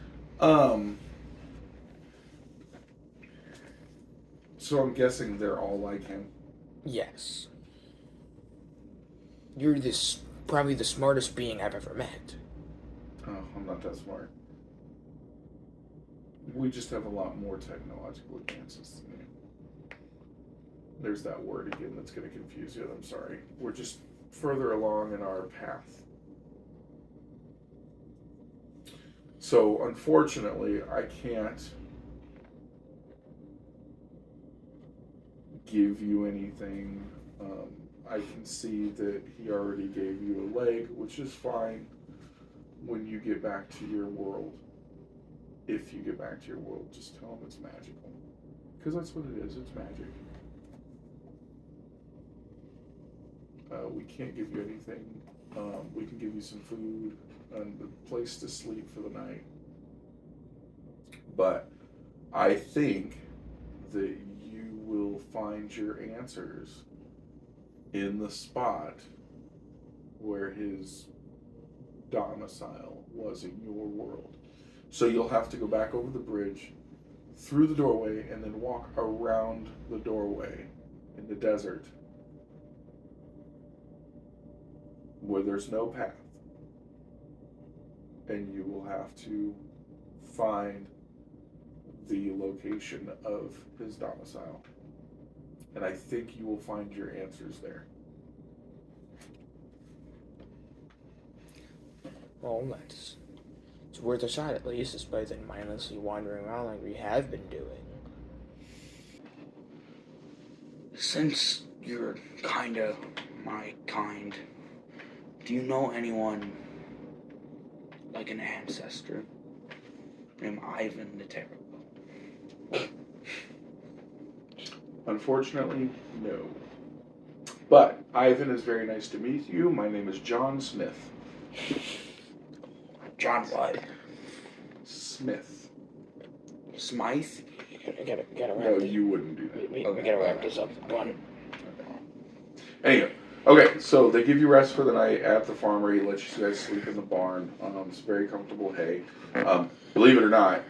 so I'm guessing they're all like him. Yes. You're probably the smartest being I've ever met. Oh, I'm not that smart. We just have a lot more technological advances than you. There's that word again that's going to confuse you. I'm sorry. We're just further along in our path. So, unfortunately, I can't give you anything. I can see that he already gave you a leg, which is fine when you get back to your world. If you get back to your world, just tell him it's magical. Because that's what it is, it's magic. We can't give you anything. We can give you some food and a place to sleep for the night. But I think that you will find your answers in the spot where his domicile was in your world. So you'll have to go back over the bridge, through the doorway, and then walk around the doorway in the desert where there's no path. And you will have to find the location of his domicile. And I think you will find your answers there. Well, it's worth a shot at least. It's better than mindlessly wandering around like we have been doing. Since you're kinda my kind, do you know anyone like an ancestor named Ivon the Terrible? Unfortunately, no. But Ivan, is very nice to meet you. My name is John Smith. John what? Smith. Smythe? Gotta wrap No, this. you wouldn't do that. We gotta wrap this up. Go on. Anyway, okay, so they give you rest for the night at the farm where he lets you guys sleep in the barn. It's very comfortable hay. Believe it or not,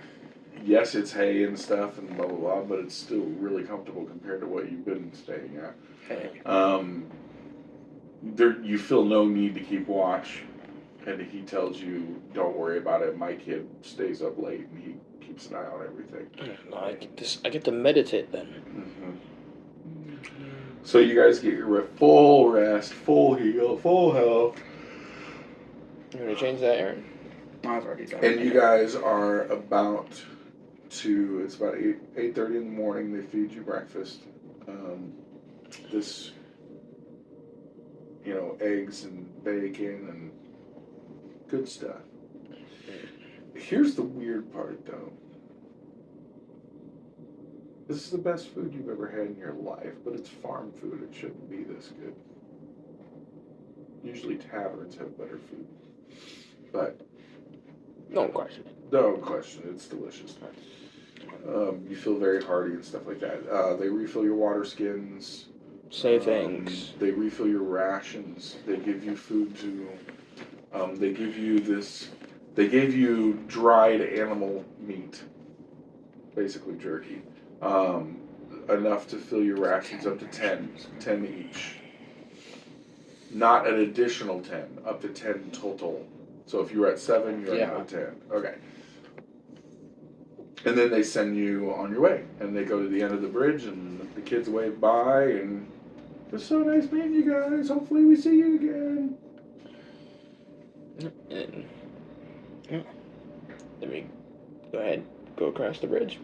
yes, it's hay and stuff and blah blah blah, but it's still really comfortable compared to what you've been staying at. You feel no need to keep watch, and he tells you, "Don't worry about it. My kid stays up late and he keeps an eye on everything." No, I get to meditate then. So you guys get your full rest, full heal, full health. You want to change that, Aaron? I've already done And it. you guys are about to. It's about 8:30 in the morning. They feed you breakfast. This, eggs and bacon and good stuff. Here's the weird part, though. This is the best food you've ever had in your life, but it's farm food. It shouldn't be this good. Usually taverns have better food. But No question. don't question it. It's delicious. You feel very hearty and stuff like that. They refill your water skins. Say things. They refill your rations. They give you food to. They give you this. They gave you dried animal meat, basically jerky, enough to fill your rations up to 10 each. Not an additional 10, up to 10 total. So if you were at 7, you're at 10. Okay. And then they send you on your way, and they go to the end of the bridge, and the kids wave by, and it's so nice meeting you guys. Hopefully we see you again. Let me go ahead, go across the bridge.